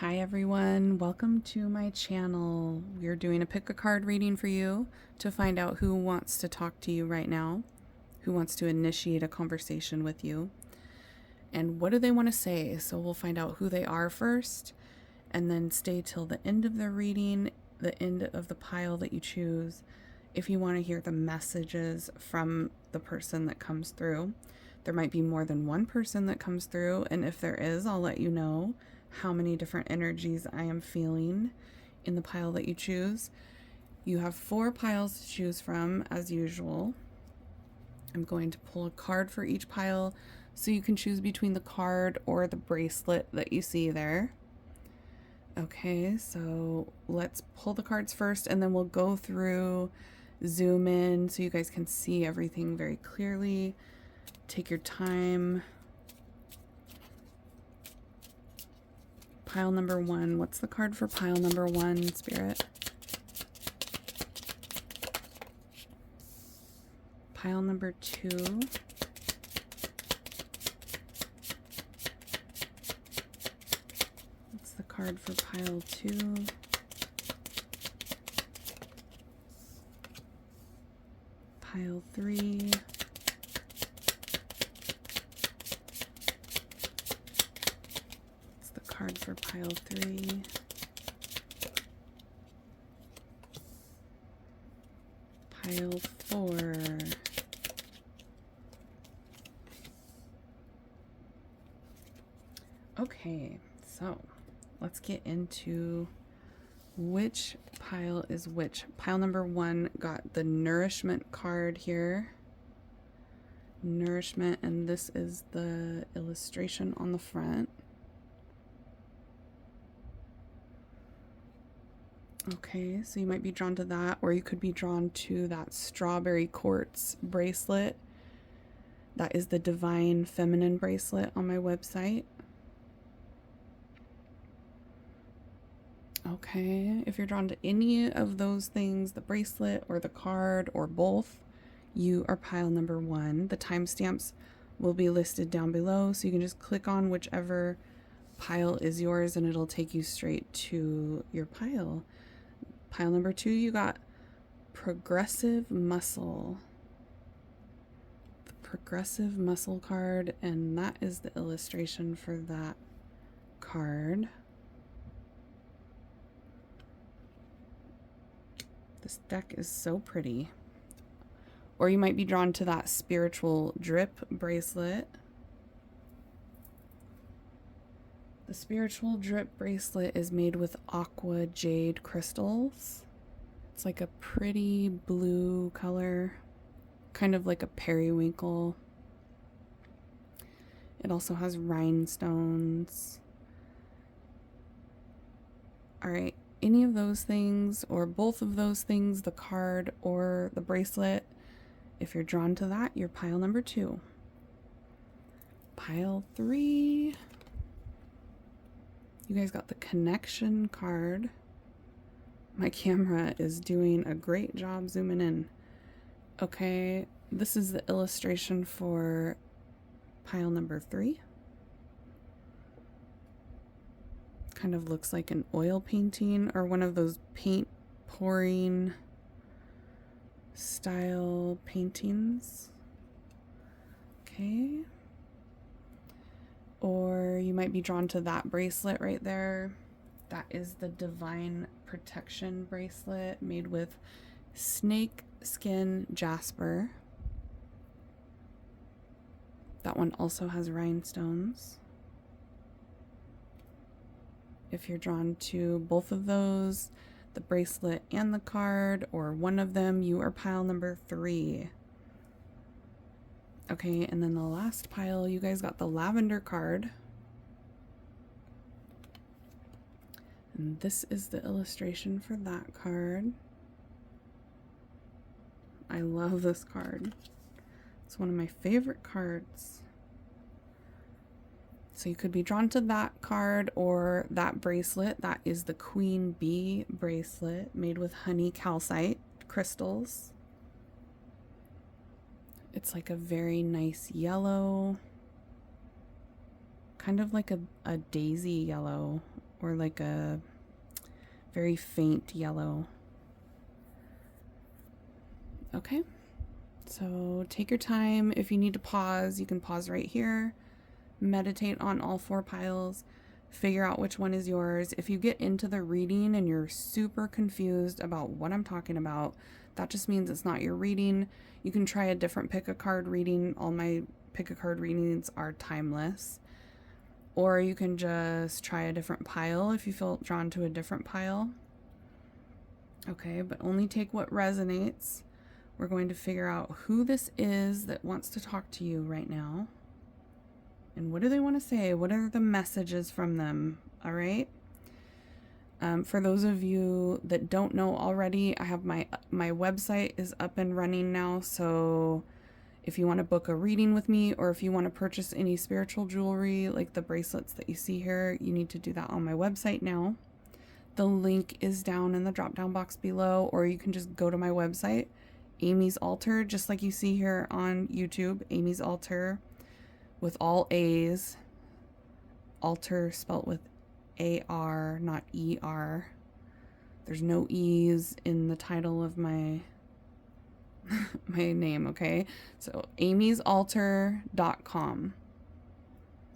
Hi everyone, welcome to my channel. We're doing a pick a card reading for you to find out who wants to talk to you right now, who wants to initiate a conversation with you, and what do they want to say. So we'll find out who they are first and then stay till the end of the reading, the end of the pile that you choose, if you want to hear the messages from the person that comes through. There might be more than one person that comes through, and if there is, I'll let you know how many different energies I am feeling in the pile that you choose. You have 4 piles to choose from, as usual. I'm going to pull a card for each pile so you can choose between the card or the bracelet that you see there. Okay, so let's pull the cards first and then we'll go through, zoom in so you guys can see everything very clearly. Take your time. Pile number 1. What's the card for pile number 1, Spirit? Pile number 2. What's the card for pile 2? Pile 3. Card for pile 3. Pile 4. Okay, so let's get into which pile is which. Pile number 1 got the nourishment card here. Nourishment, and this is the illustration on the front. Okay, so you might be drawn to that, or you could be drawn to that strawberry quartz bracelet. That is the Divine Feminine bracelet on my website. Okay, if you're drawn to any of those things, the bracelet or the card or both, you are pile number 1. The timestamps will be listed down below, so you can just click on whichever pile is yours and it'll take you straight to your pile. Pile number 2, you got Progressive Muscle. The Progressive Muscle card, and that is the illustration for that card. This deck is so pretty. Or you might be drawn to that Spiritual Drip bracelet. The Spiritual Drip bracelet is made with aqua jade crystals. It's like a pretty blue color, kind of like a periwinkle. It also has rhinestones. All right, any of those things or both of those things, the card or the bracelet, if you're drawn to that, you're pile number 2. Pile 3. You guys got the Connection card. My camera is doing a great job zooming in. Okay, this is the illustration for pile number 3. Kind of looks like an oil painting or one of those paint pouring style paintings. Okay. Or you might be drawn to that bracelet right there. That is the Divine Protection bracelet made with snake skin jasper. That one also has rhinestones. If you're drawn to both of those, the bracelet and the card, or one of them, you are pile number 3. Okay, and then the last pile, you guys got the Lavender card. And this is the illustration for that card. I love this card. It's one of my favorite cards. So you could be drawn to that card or that bracelet. That is the Queen Bee bracelet made with honey calcite crystals. It's like a very nice yellow, kind of like a daisy yellow or like a very faint yellow. Okay, so take your time. If you need to pause, you can pause right here. Meditate on all 4 piles. Figure out which one is yours. If you get into the reading and you're super confused about what I'm talking about, that just means it's not your reading. You can try a different pick a card reading. All my pick a card readings are timeless. Or you can just try a different pile if you feel drawn to a different pile. Okay, but only take what resonates. We're going to figure out who this is that wants to talk to you right now. And what do they want to say? What are the messages from them? All right. For those of you that don't know already, I have my website is up and running now. So if you want to book a reading with me, or if you want to purchase any spiritual jewelry like the bracelets that you see here, you need to do that on my website now. The link is down in the drop down box below, or you can just go to my website, Amy's Altar, just like you see here on YouTube, Amy's Altar, with all A's. Altar spelt with A-R, not E-R. There's no E's in the title of my my name, okay? So amysaltar.com.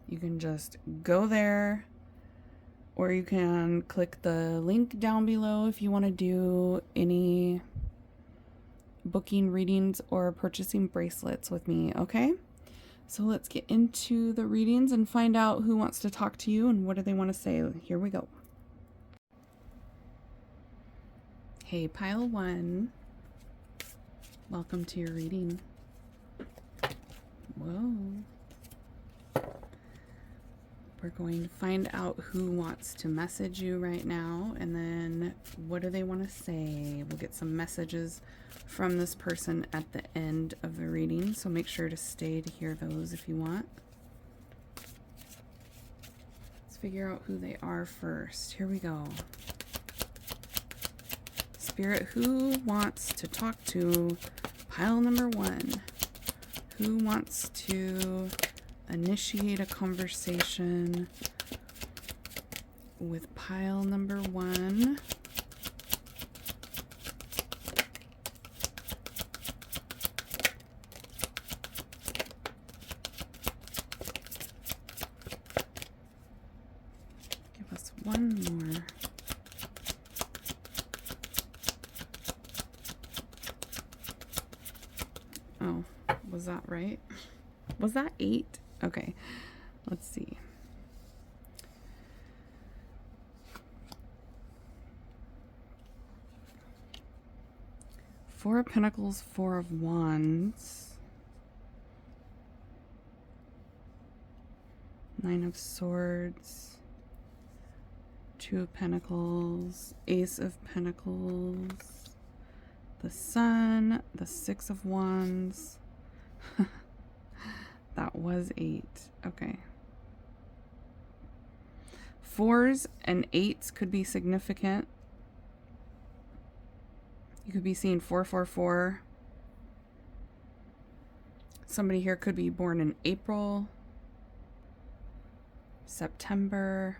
You can just go there, or you can click the link down below if you want to do any booking readings or purchasing bracelets with me, okay? So let's get into the readings and find out who wants to talk to you and what do they want to say. Here we go. Hey, pile 1. Welcome to your reading. Whoa. We're going to find out who wants to message you right now, and then what do they want to say. We'll get some messages from this person at the end of the reading, so make sure to stay to hear those if you want. Let's figure out who they are first. Here we go. Spirit, who wants to talk to pile number 1? Who wants to initiate a conversation with pile number 1? Give us one more. Oh, was that right? Was that 8? Okay, let's see. Four of Pentacles, Four of Wands, Nine of Swords, Two of Pentacles, Ace of Pentacles, the Sun, the Six of Wands. That was 8. Okay. 4s and 8s could be significant. You could be seeing 444. Somebody here could be born in April, September.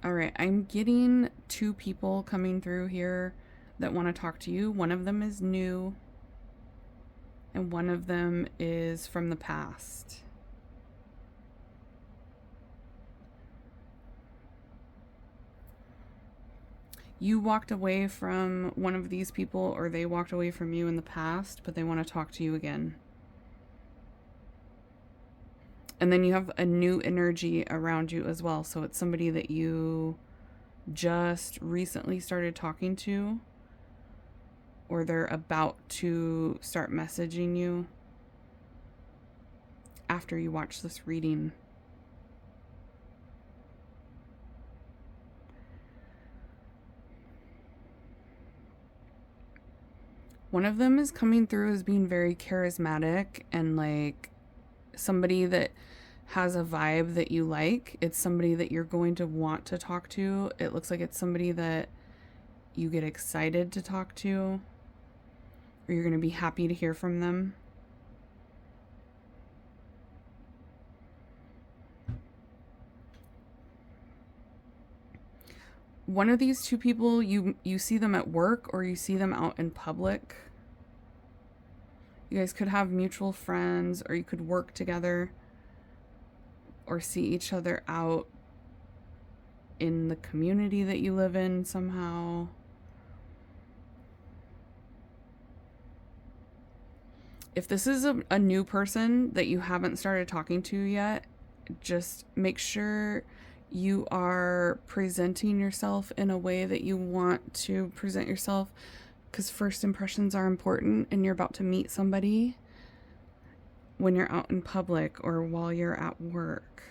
All right, I'm getting 2 people coming through here that want to talk to you. One of them is new, and one of them is from the past. You walked away from one of these people, or they walked away from you in the past, but they want to talk to you again. And then you have a new energy around you as well. So it's somebody that you just recently started talking to, or they're about to start messaging you after you watch this reading. One of them is coming through as being very charismatic and like somebody that has a vibe that you like. It's somebody that you're going to want to talk to. It looks like it's somebody that you get excited to talk to, or you're going to be happy to hear from them. one of these two people, you see them at work or you see them out in public. You guys could have mutual friends, or you could work together, or see each other out in the community that you live in somehow. If this is a new person that you haven't started talking to yet, just make sure you are presenting yourself in a way that you want to present yourself, because first impressions are important, and you're about to meet somebody when you're out in public or while you're at work.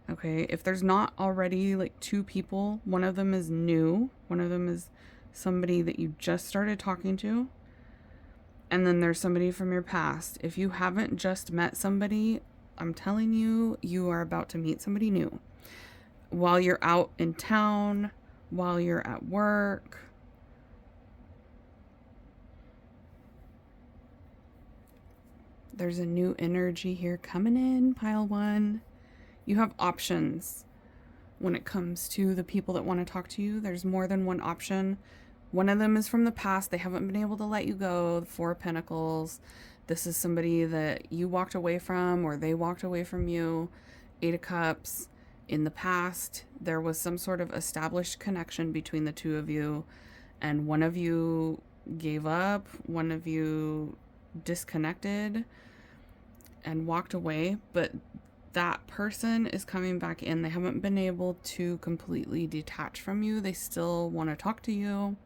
Okay, if there's not already like two people, one of them is new, one of them is somebody that you just started talking to, and then there's somebody from your past. If you haven't just met somebody, I'm telling you, you are about to meet somebody new. While you're out in town, while you're at work. There's a new energy here coming in, pile one. You have options when it comes to the people that want to talk to you. There's more than one option. One of them is from the past. They haven't been able to let you go. The Four of Pentacles. This is somebody that you walked away from, or they walked away from you. Eight of Cups. In the past, there was some sort of established connection between the two of you, and one of you gave up, one of you disconnected and walked away, but that person is coming back in. They haven't been able to completely detach from you. They still want to talk to you.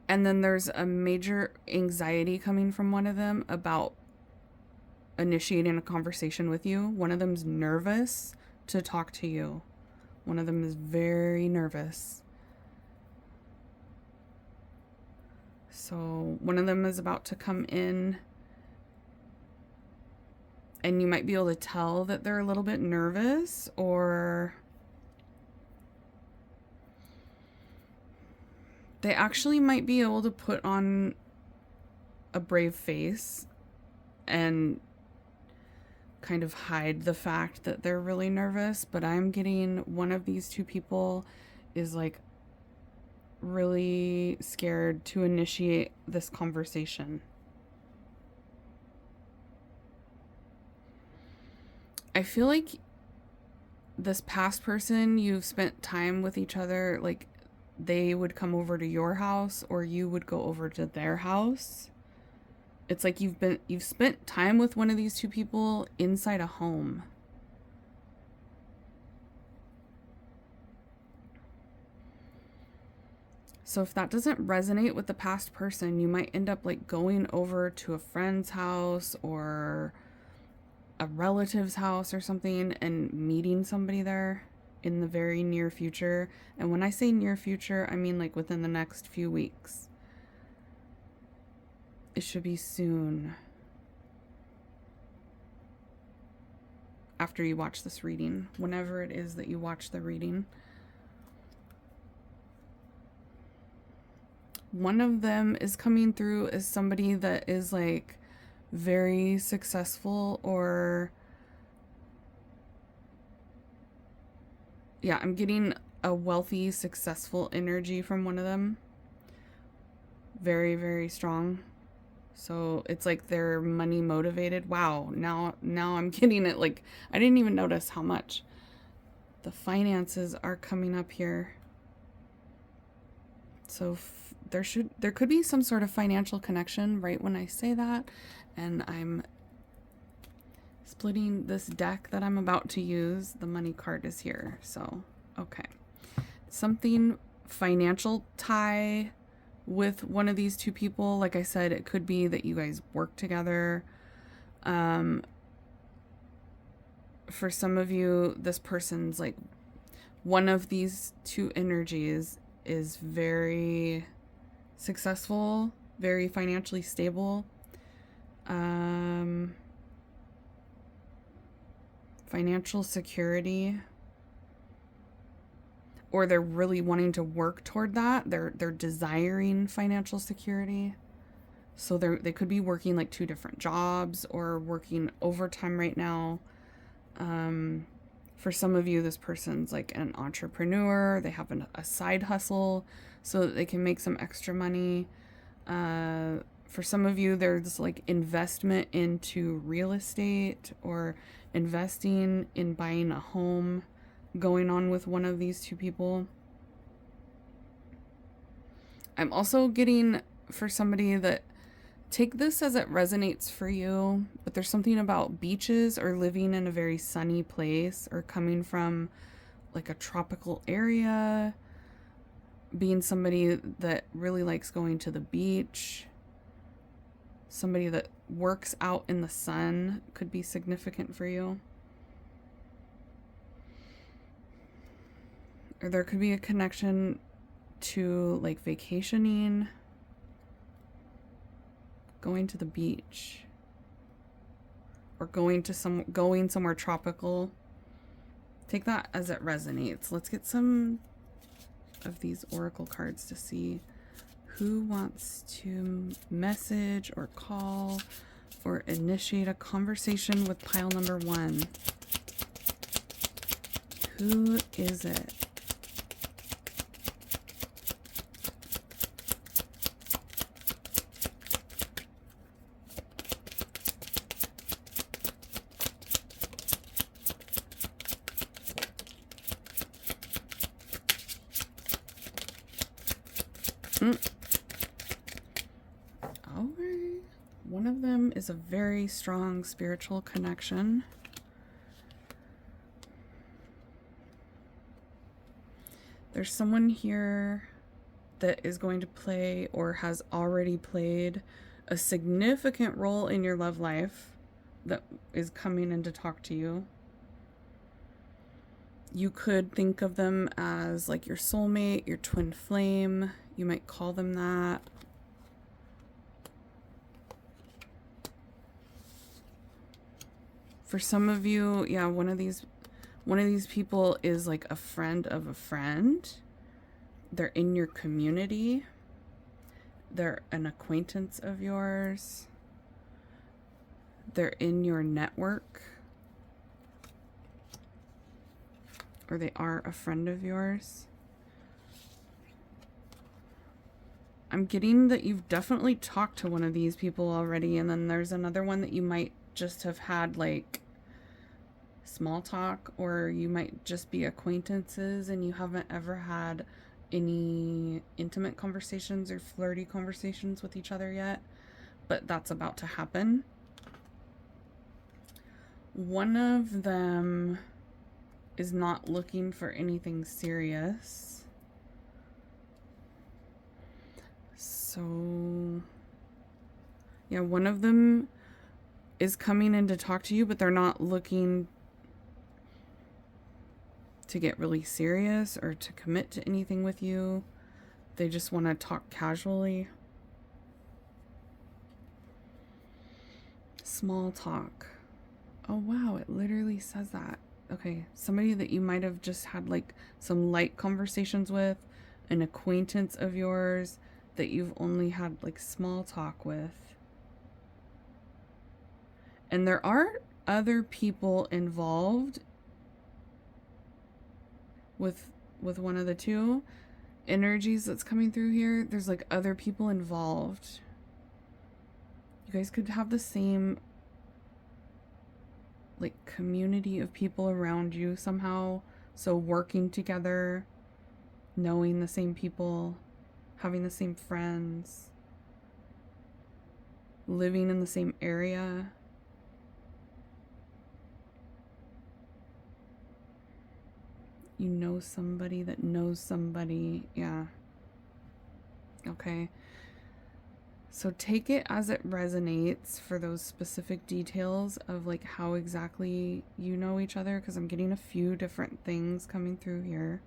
And then there's a major anxiety coming from one of them about initiating a conversation with you. One of them's nervous to talk to you. One of them is very nervous. So one of them is about to come in, and you might be able to tell that they're a little bit nervous, or they actually might be able to put on a brave face and kind of hide the fact that they're really nervous. But I'm getting one of these two people is like really scared to initiate this conversation. I feel like this past person, you've spent time with each other, like they would come over to your house or you would go over to their house. It's like you've spent time with one of these two people inside a home. So if that doesn't resonate with the past person, you might end up like going over to a friend's house or a relative's house or something and meeting somebody there in the very near future. And when I say near future, I mean like within the next few weeks. It should be soon. After you watch this reading, whenever it is that you watch the reading. One of them is coming through as somebody that is like very successful, or yeah, I'm getting a wealthy, successful energy from one of them. Very, very strong. So it's like they're money motivated. Wow. Now I'm getting it. Like, I didn't even notice how much. The finances are coming up here. So there could be some sort of financial connection right when I say that. And I'm splitting this deck that I'm about to use. The money card is here. So, okay. Something financial tie with one of these two people. Like I said, it could be that you guys work together. For some of you, this person's like, one of these two energies is very successful, very financially stable. Financial security, or they're really wanting to work toward that. They're desiring financial security. So they could be working like 2 different jobs or working overtime right now. For some of you, this person's like an entrepreneur. They have a side hustle so that they can make some extra money. For some of you, there's like investment into real estate or investing in buying a home going on with one of these 2 people. I'm also getting for somebody that, take this as it resonates for you, but there's something about beaches or living in a very sunny place or coming from like a tropical area, being somebody that really likes going to the beach, somebody that works out in the sun could be significant for you. Or there could be a connection to like vacationing, going to the beach, or going somewhere tropical. Take that as it resonates. Let's get some of these oracle cards to see who wants to message or call or initiate a conversation with pile number 1. Who is it? Alright. One of them is a very strong spiritual connection. There's someone here that is going to play or has already played a significant role in your love life that is coming in to talk to you. You could think of them as like your soulmate, your twin flame. You might call them that. For some of you, yeah, one of these people is like a friend of a friend. They're in your community. They're an acquaintance of yours. They're in your network. Or they are a friend of yours. I'm getting that you've definitely talked to one of these people already, and then there's another one that you might just have had like small talk, or you might just be acquaintances and you haven't ever had any intimate conversations or flirty conversations with each other yet, but that's about to happen. One of them is not looking for anything serious. So, yeah, one of them is coming in to talk to you, but they're not looking to get really serious or to commit to anything with you. They just want to talk casually. Small talk. Oh, wow, it literally says that. Okay, somebody that you might have just had like some light conversations with, an acquaintance of yours that you've only had like small talk with. And there are other people involved with one of the 2 energies that's coming through here. There's like other people involved. You guys could have the same like community of people around you somehow. So working together, knowing the same people, having the same friends, living in the same area. You know somebody that knows somebody. Yeah. Okay. So take it as it resonates for those specific details of like how exactly you know each other, because I'm getting a few different things coming through here.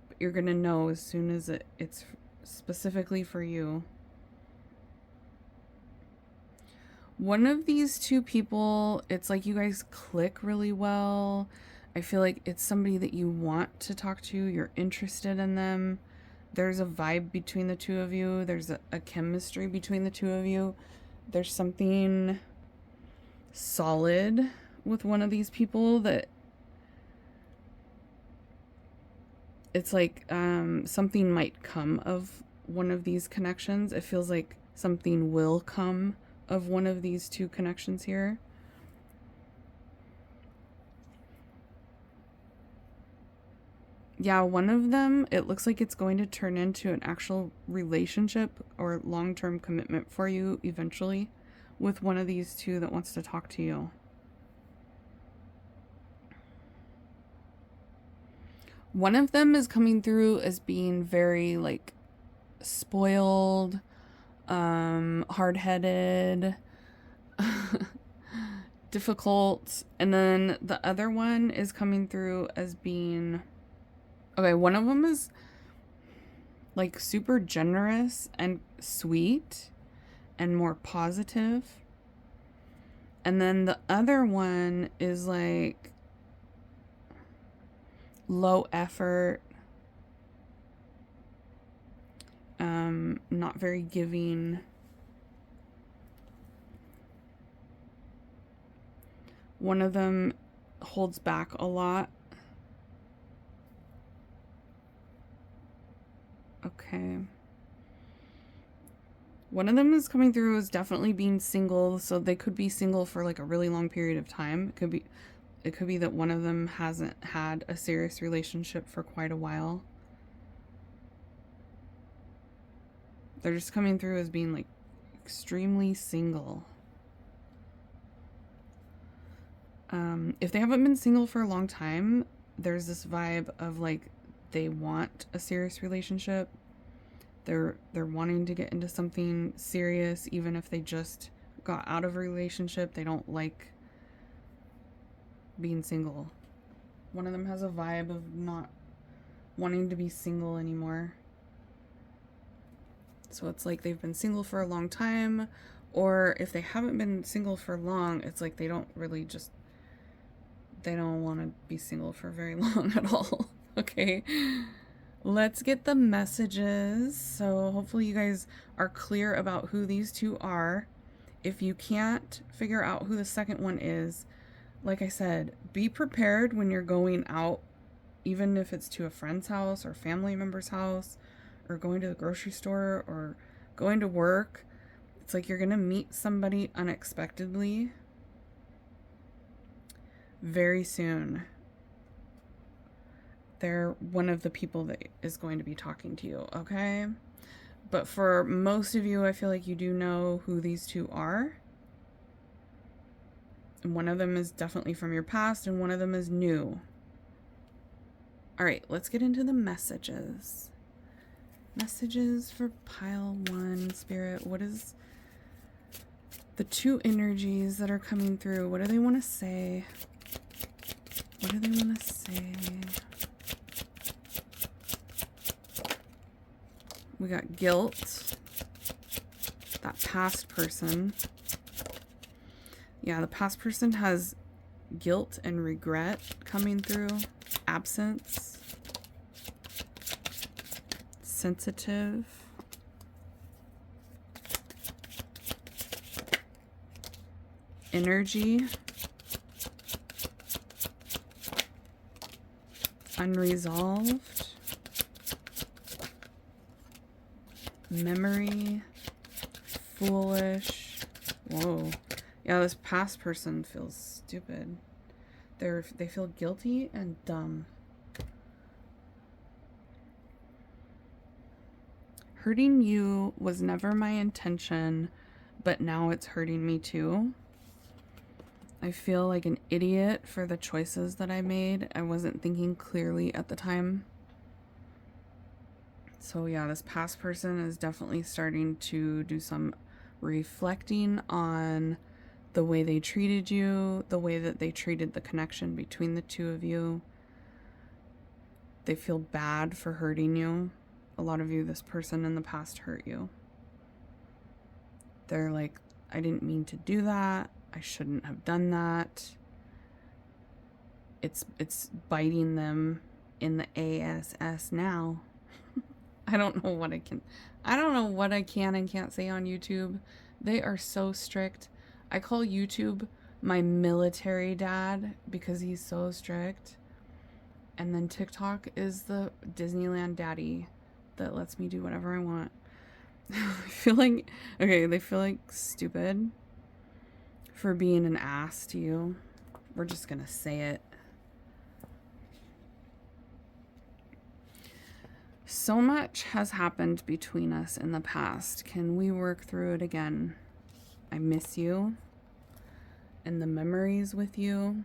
But you're going to know as soon as it's specifically for you. One of these 2 people, it's like you guys click really well. I feel like it's somebody that you want to talk to. You're interested in them. there's a vibe between the two of you. There's a chemistry between the two of you. There's something solid with one of these people that it's like something might come of one of these connections. It feels like something will come of one of these two connections here. Yeah, one of them, it looks like it's going to turn into an actual relationship or long-term commitment for you eventually with one of these two that wants to talk to you. One of them is coming through as being very like spoiled, hard-headed, difficult, and then the other one is coming through as being okay, one of them is like super generous and sweet and more positive. And then the other one is like low effort, not very giving. One of them holds back a lot. Okay. One of them is coming through as definitely being single, so they could be single for like a really long period of time. It could be that one of them hasn't had a serious relationship for quite a while. They're just coming through as being like extremely single. If they haven't been single for a long time, there's this vibe of like they want a serious relationship. They're wanting to get into something serious, even if they just got out of a relationship. They don't like being single. One of them has a vibe of not wanting to be single anymore. So it's like they've been single for a long time, or if they haven't been single for long, it's like they don't want to be single for very long at all. Okay. Let's get the messages. So hopefully you guys are clear about who these two are. If you can't figure out who the second one is, like I said, be prepared when you're going out, even if it's to a friend's house or family member's house or going to the grocery store or going to work. It's like you're going to meet somebody unexpectedly very soon. They're one of the people that is going to be talking to you, okay? But for most of you, I feel like you do know who these two are. And one of them is definitely from your past, and one of them is new. All right, let's get into the messages. Messages for pile 1, Spirit. What is the two energies that are coming through? What do they want to say? What do they want to say? We got guilt. That past person. Yeah, the past person has guilt and regret coming through. Absence. Sensitive. Energy. Unresolved. Memory. Foolish. Whoa. Yeah, this past person feels stupid. They feel guilty and dumb. Hurting you was never my intention, but now it's hurting me too. I feel like an idiot for the choices that I made. I wasn't thinking clearly at the time. So yeah, this past person is definitely starting to do some reflecting on the way they treated you, the way that they treated the connection between the two of you. They feel bad for hurting you. A lot of you, this person in the past hurt you. They're like, I didn't mean to do that. I shouldn't have done that. It's biting them in the ass now. I don't know what I can and can't say on YouTube. They are so strict. I call YouTube my military dad because he's so strict. And then TikTok is the Disneyland daddy that lets me do whatever I want. I feel like, okay, they feel like stupid for being an ass to you. We're just gonna say it. So much has happened between us in the past. Can we work through it again? I miss you and the memories with you.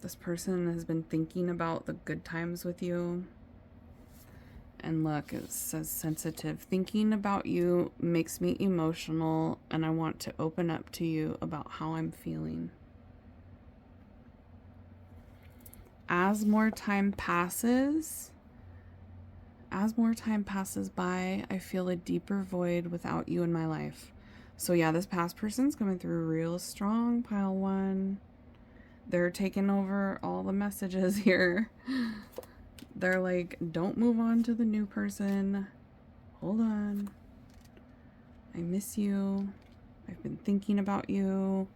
This person has been thinking about the good times with you. And look, it says sensitive. Thinking about you makes me emotional, and I want to open up to you about how I'm feeling. As more time passes by, I feel a deeper void without you in my life. So yeah, this past person's coming through real strong, pile one. They're taking over all the messages here. They're like, don't move on to the new person. Hold on. I miss you. I've been thinking about you.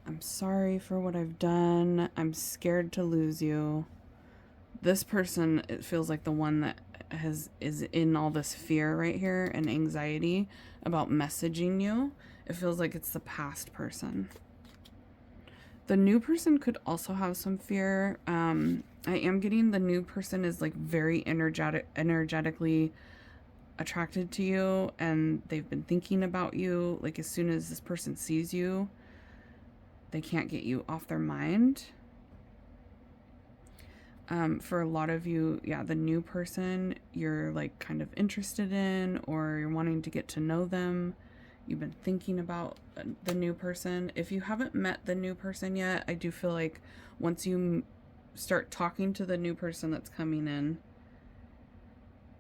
I'm sorry for what I've done. I'm scared to lose you. This person, it feels like the one that is in all this fear right here and anxiety about messaging you. It feels like it's the past person. The new person could also have some fear. I am getting the new person is like very energetically attracted to you, and they've been thinking about you. Like as soon as this person sees you, they can't get you off their mind. For a lot of you, yeah, the new person you're like kind of interested in, or you're wanting to get to know them. You've been thinking about the new person. If you haven't met the new person yet, I do feel like once you start talking to the new person that's coming in,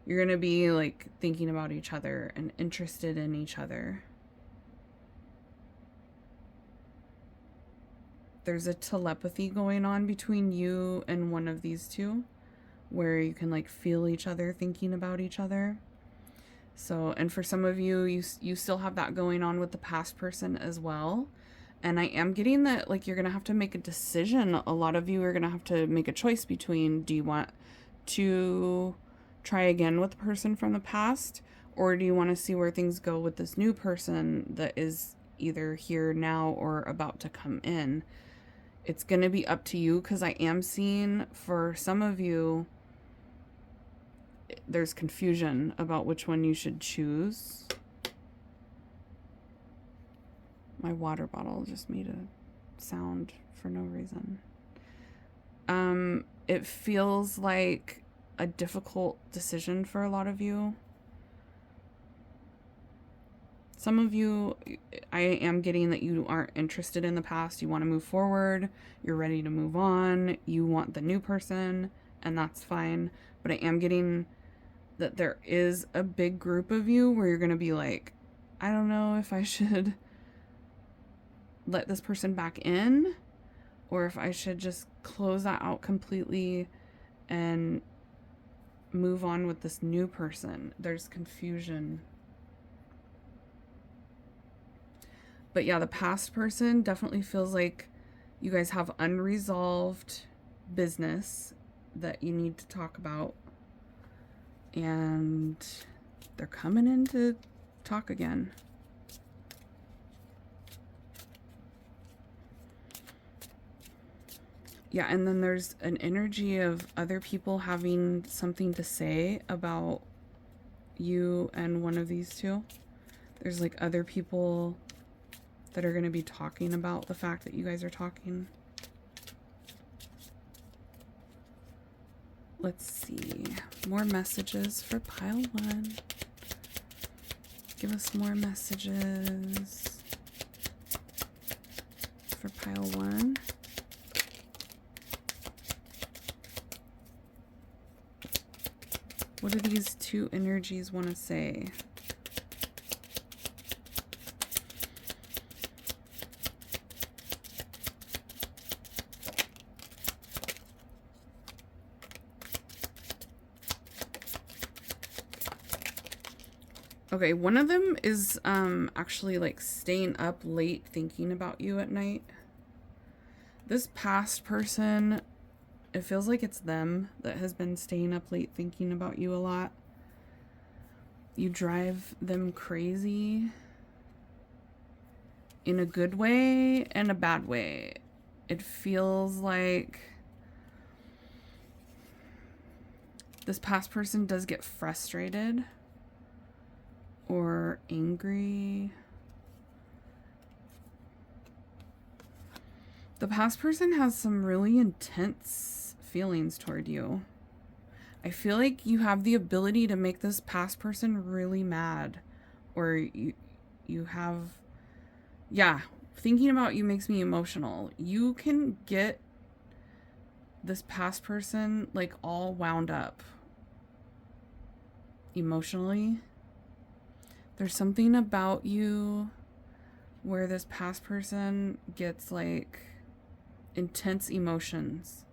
you're going to be like thinking about each other and interested in each other. There's a telepathy going on between you and one of these two where you can like feel each other thinking about each other. So, and for some of you, you still have that going on with the past person as well. And I am getting that like you're going to have to make a decision. A lot of you are going to have to make a choice between, do you want to try again with the person from the past, or do you want to see where things go with this new person that is either here now or about to come in? It's going to be up to you, because I am seeing for some of you, there's confusion about which one you should choose. My water bottle just made a sound for no reason. It feels like a difficult decision for a lot of you. Some of you, I am getting that you aren't interested in the past. You want to move forward. You're ready to move on. You want the new person, and that's fine. But I am getting that there is a big group of you where you're going to be like, I don't know if I should let this person back in, or if I should just close that out completely and move on with this new person. There's confusion. But yeah, the past person definitely feels like you guys have unresolved business that you need to talk about. And they're coming in to talk again. Yeah, and then there's an energy of other people having something to say about you and one of these two. There's like other people that are going to be talking about the fact that you guys are talking. Let's see. More messages for pile one. Give us more messages for pile one. What do these two energies want to say? Okay, one of them is actually like staying up late thinking about you at night. This past person, it feels like it's them that has been staying up late thinking about you a lot. You drive them crazy in a good way and a bad way. It feels like this past person does get frustrated or angry. The past person has some really intense feelings toward you. I feel like you have the ability to make this past person really mad, or you have, yeah, thinking about you makes me emotional. You can get this past person like all wound up emotionally. There's something about you where this past person gets like intense emotions,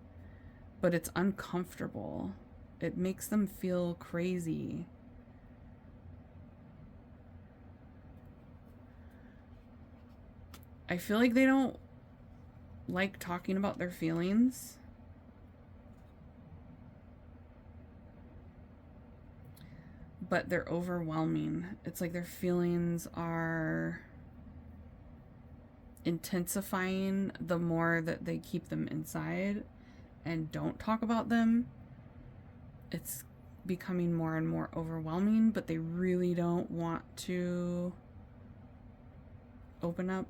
but it's uncomfortable. It makes them feel crazy. I feel like they don't like talking about their feelings. But they're overwhelming. It's like their feelings are intensifying the more that they keep them inside and don't talk about them. It's becoming more and more overwhelming, but they really don't want to open up.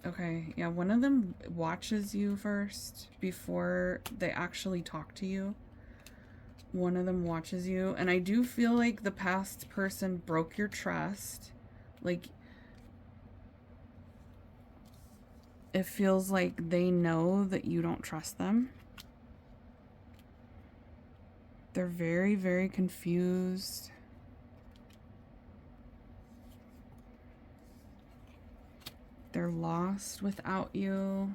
Okay, yeah, one of them watches you first before they actually talk to you. One of them watches you, and I do feel like the past person broke your trust. Like, it feels like they know that you don't trust them. They're very, very confused. They're lost without you.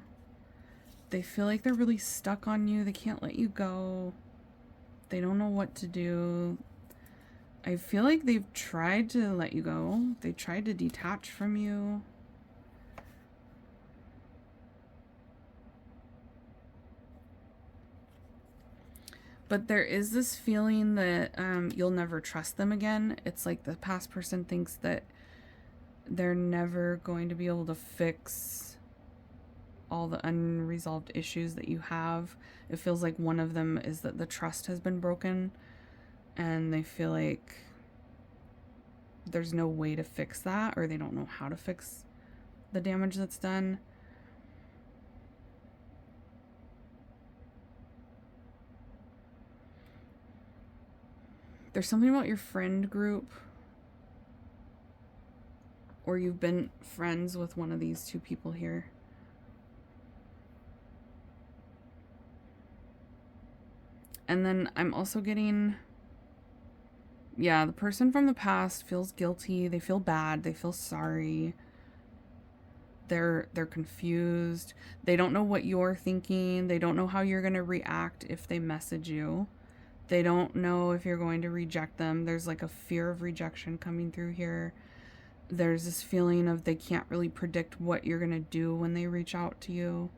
They feel like they're really stuck on you. They can't let you go. They don't know what to do. I feel like they've tried to let you go. They tried to detach from you. But there is this feeling that you'll never trust them again. It's like the past person thinks that they're never going to be able to fix all the unresolved issues that you have. It feels like one of them is that the trust has been broken, and they feel like there's no way to fix that, or they don't know how to fix the damage that's done. There's something about your friend group, or you've been friends with one of these two people here. And then I'm also getting, yeah, the person from the past feels guilty. They feel bad. They feel sorry. They're confused. They don't know what you're thinking. They don't know how you're going to react if they message you. They don't know if you're going to reject them. There's like a fear of rejection coming through here. There's this feeling of they can't really predict what you're going to do when they reach out to you.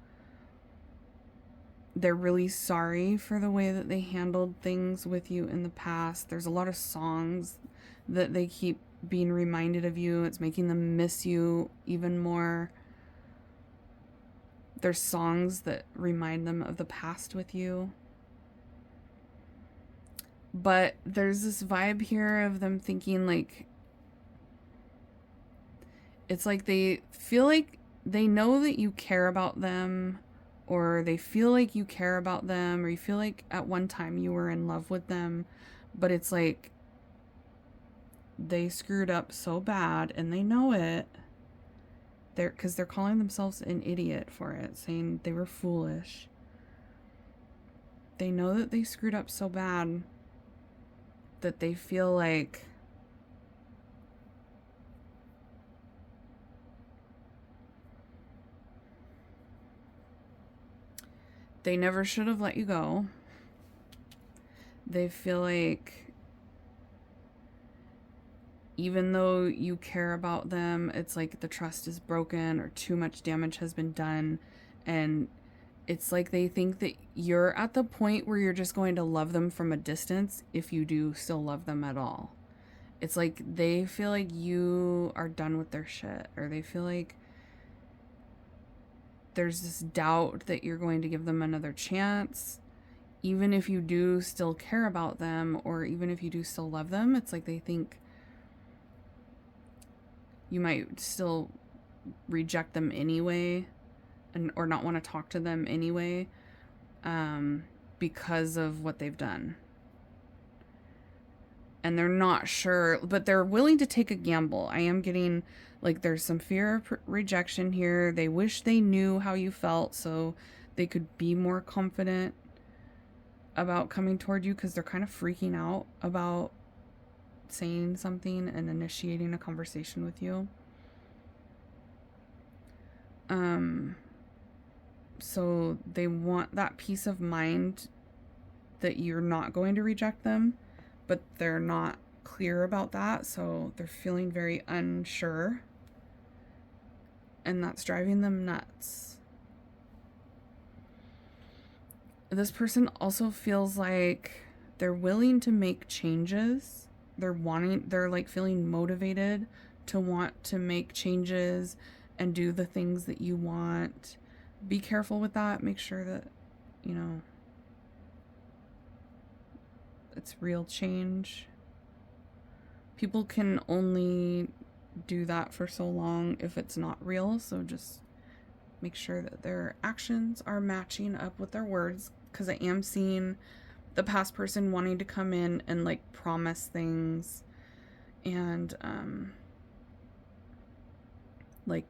They're really sorry for the way that they handled things with you in the past. There's a lot of songs that they keep being reminded of you. It's making them miss you even more. There's songs that remind them of the past with you. But there's this vibe here of them thinking like, it's like they feel like they know that you care about them, or they feel like you care about them, or you feel like at one time you were in love with them, but it's like they screwed up so bad and they know it. Because they're calling themselves an idiot for it, saying they were foolish. They know that they screwed up so bad that they feel like they never should have let you go. They feel like even though you care about them, it's like the trust is broken or too much damage has been done. And it's like they think that you're at the point where you're just going to love them from a distance if you do still love them at all. It's like they feel like you are done with their shit, or they feel like there's this doubt that you're going to give them another chance. Even if you do still care about them, or even if you do still love them, it's like they think you might still reject them anyway, or not want to talk to them anyway, because of what they've done. And they're not sure, but they're willing to take a gamble. I am getting like there's some fear of rejection here. They wish they knew how you felt so they could be more confident about coming toward you, because they're kind of freaking out about saying something and initiating a conversation with you. So they want that peace of mind that you're not going to reject them, but they're not clear about that, so they're feeling very unsure, and that's driving them nuts. This person also feels like they're willing to make changes. They're like feeling motivated to want to make changes and do the things that you want. Be careful with that. Make sure that, it's real change. People can only do that for so long if it's not real, so just make sure that their actions are matching up with their words, because I am seeing the past person wanting to come in and like promise things and like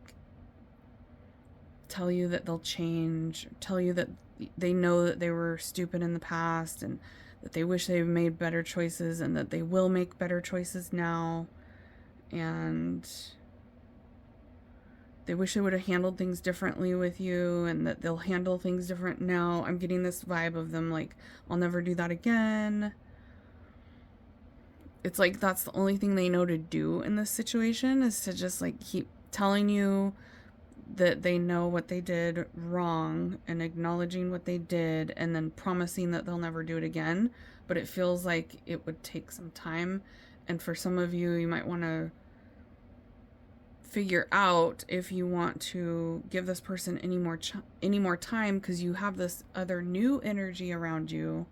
tell you that they'll change, tell you that they know that they were stupid in the past and that they wish they made better choices and that they will make better choices now, and they wish they would have handled things differently with you and that they'll handle things different now. I'm getting this vibe of them like, I'll never do that again. It's like that's the only thing they know to do in this situation, is to just like keep telling you that they know what they did wrong and acknowledging what they did and then promising that they'll never do it again. But it feels like it would take some time. And for some of you, you might want to figure out if you want to give this person any more time, because you have this other new energy around you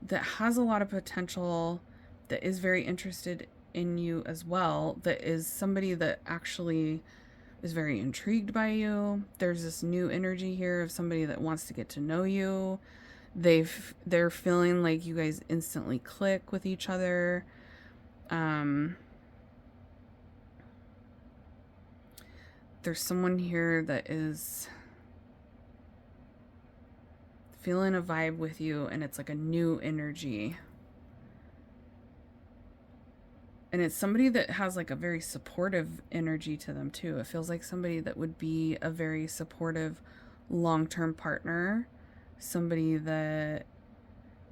that has a lot of potential, that is very interested in you as well, that is somebody that actually is very intrigued by you. There's this new energy here of somebody that wants to get to know you. They're feeling like you guys instantly click with each other. There's someone here that is feeling a vibe with you, and it's like a new energy. And it's somebody that has like a very supportive energy to them too. It feels like somebody that would be a very supportive long-term partner, somebody that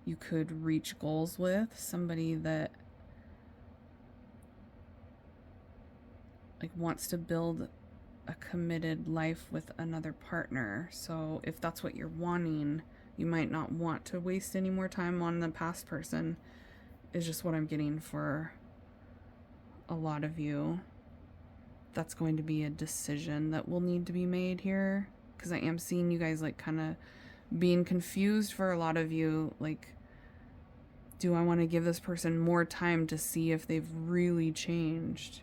you could reach goals with, somebody that like wants to build a committed life with another partner. So if that's what you're wanting, you might not want to waste any more time on the past person, is just what I'm getting for a lot of you. That's going to be a decision that will need to be made here, because I am seeing you guys like kind of being confused for a lot of you. Like, do I want to give this person more time to see if they've really changed?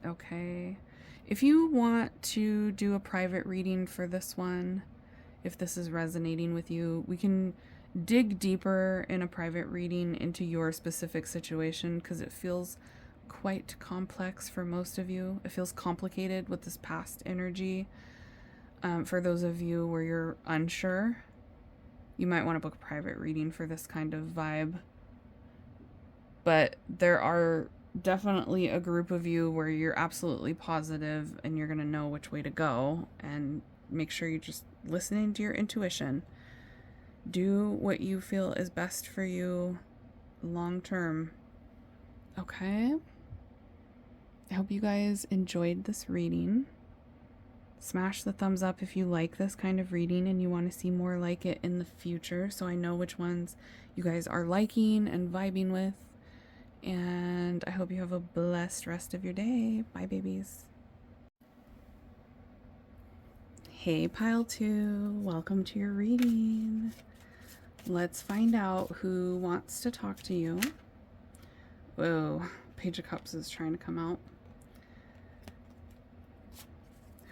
Okay. If you want to do a private reading for this one, if this is resonating with you, we can dig deeper in a private reading into your specific situation, because it feels quite complex for most of you. It feels complicated with this past energy. For those of you where you're unsure, you might want to book a private reading for this kind of vibe. But there are definitely a group of you where you're absolutely positive and you're going to know which way to go, and make sure you're just listening to your intuition. Do what you feel is best for you. long term. Okay. I hope you guys enjoyed this reading. Smash the thumbs up if you like this kind of reading and you want to see more like it in the future, so I know which ones you guys are liking and vibing with. And I hope you have a blessed rest of your day. Bye, babies. Hey, Pile 2. Welcome to your reading. Let's find out who wants to talk to you. Whoa, Page of Cups is trying to come out.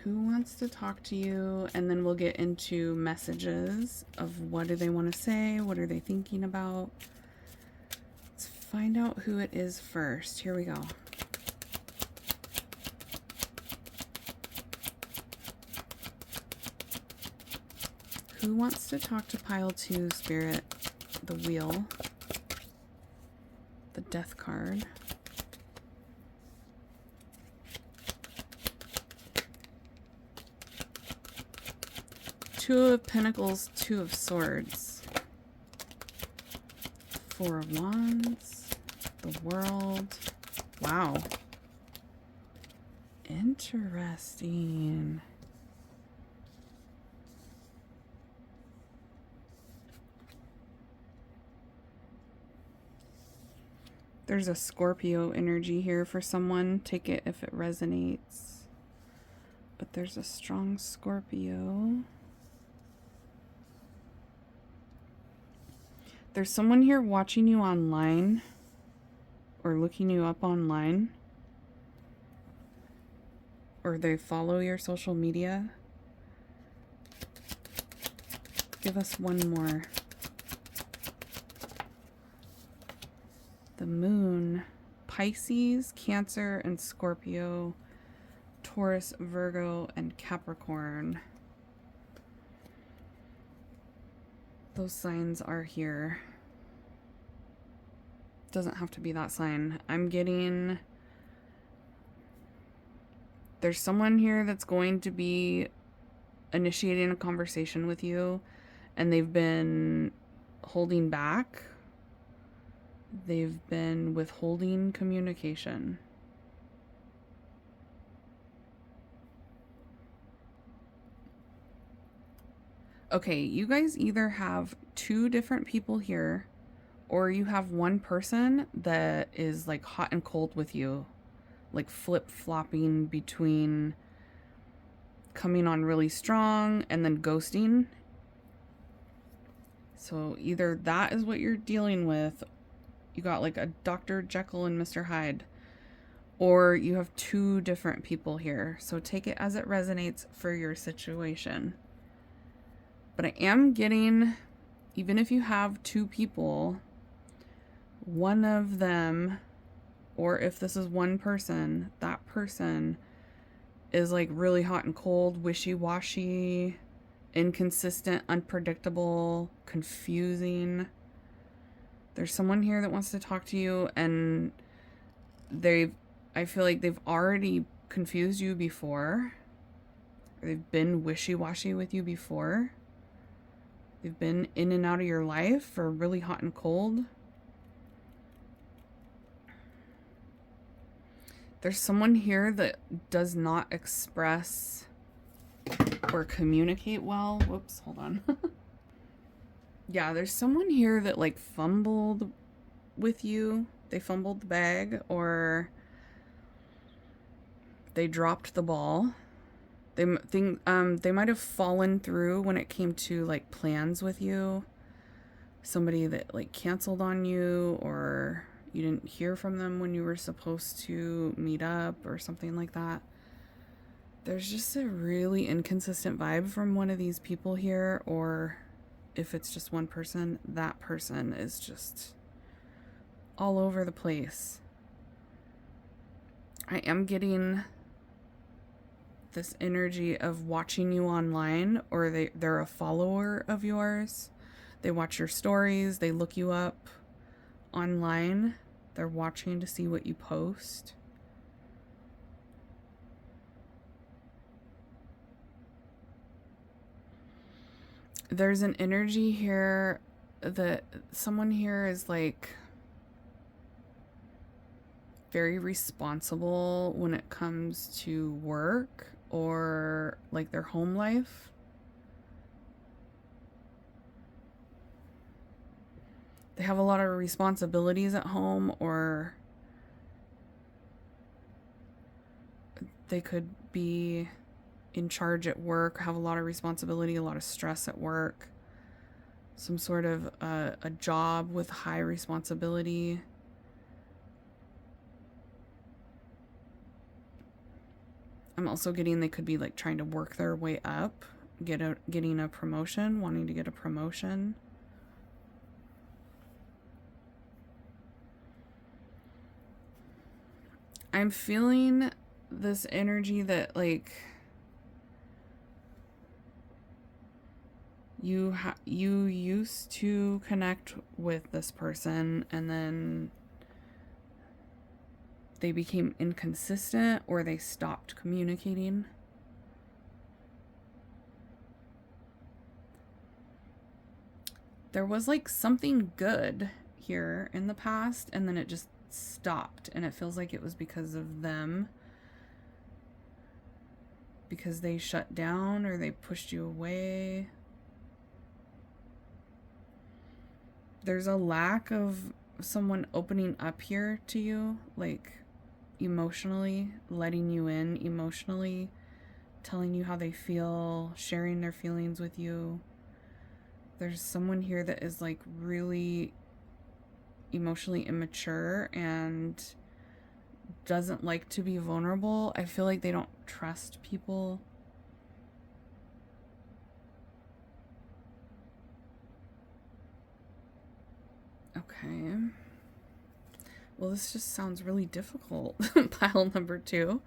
Who wants to talk to you? And then we'll get into messages of what do they want to say? What are they thinking about? Let's find out who it is first. Here we go. Who wants to talk to Pile 2, Spirit? The Wheel. The Death card. Two of Pentacles, Two of Swords. Four of Wands. The World. Wow. Interesting. There's a Scorpio energy here for someone. Take it if it resonates. But there's a strong Scorpio. There's someone here watching you online or looking you up online, or they follow your social media. Give us one more. The Moon, Pisces, Cancer, and Scorpio, Taurus, Virgo, and Capricorn. Those signs are here. Doesn't have to be that sign. I'm getting... There's someone here that's going to be initiating a conversation with you, and they've been holding back. They've been withholding communication. Okay, you guys either have two different people here, or you have one person that is like hot and cold with you, like flip-flopping between coming on really strong and then ghosting. So either that is what you're dealing with, you got like a Dr. Jekyll and Mr. Hyde, or you have two different people here. So take it as it resonates for your situation. But I am getting, even if you have two people, one of them, or if this is one person, that person is like really hot and cold, wishy-washy, inconsistent, unpredictable, confusing. There's someone here that wants to talk to you, and I feel like they've already confused you before. Or they've been wishy-washy with you before. They've been in and out of your life, or really hot and cold. There's someone here that does not express or communicate well. Whoops, hold on. Yeah, there's someone here that like fumbled with you. They fumbled the bag, or they dropped the ball. They might have fallen through when it came to like plans with you. Somebody that like canceled on you, or you didn't hear from them when you were supposed to meet up or something like that. There's just a really inconsistent vibe from one of these people here, or if it's just one person, that person is just all over the place. I am getting this energy of watching you online, or they're a follower of yours. They watch your stories, they look you up online, they're watching to see what you post. There's an energy here that someone here is like very responsible when it comes to work or like their home life. They have a lot of responsibilities at home, or they could be in charge at work, have a lot of responsibility, a lot of stress at work, some sort of a job with high responsibility. I'm also getting they could be like trying to work their way up, getting a promotion, wanting to get a promotion. I'm feeling this energy that like you used to connect with this person and then they became inconsistent or they stopped communicating. There was like something good here in the past and then it just stopped, and it feels like it was because of them, because they shut down or they pushed you away. There's a lack of someone opening up here to you, like emotionally, letting you in emotionally, telling you how they feel, sharing their feelings with you. There's someone here that is like really emotionally immature and doesn't like to be vulnerable. I feel like they don't trust people. Okay. Well, this just sounds really difficult. Pile number 2.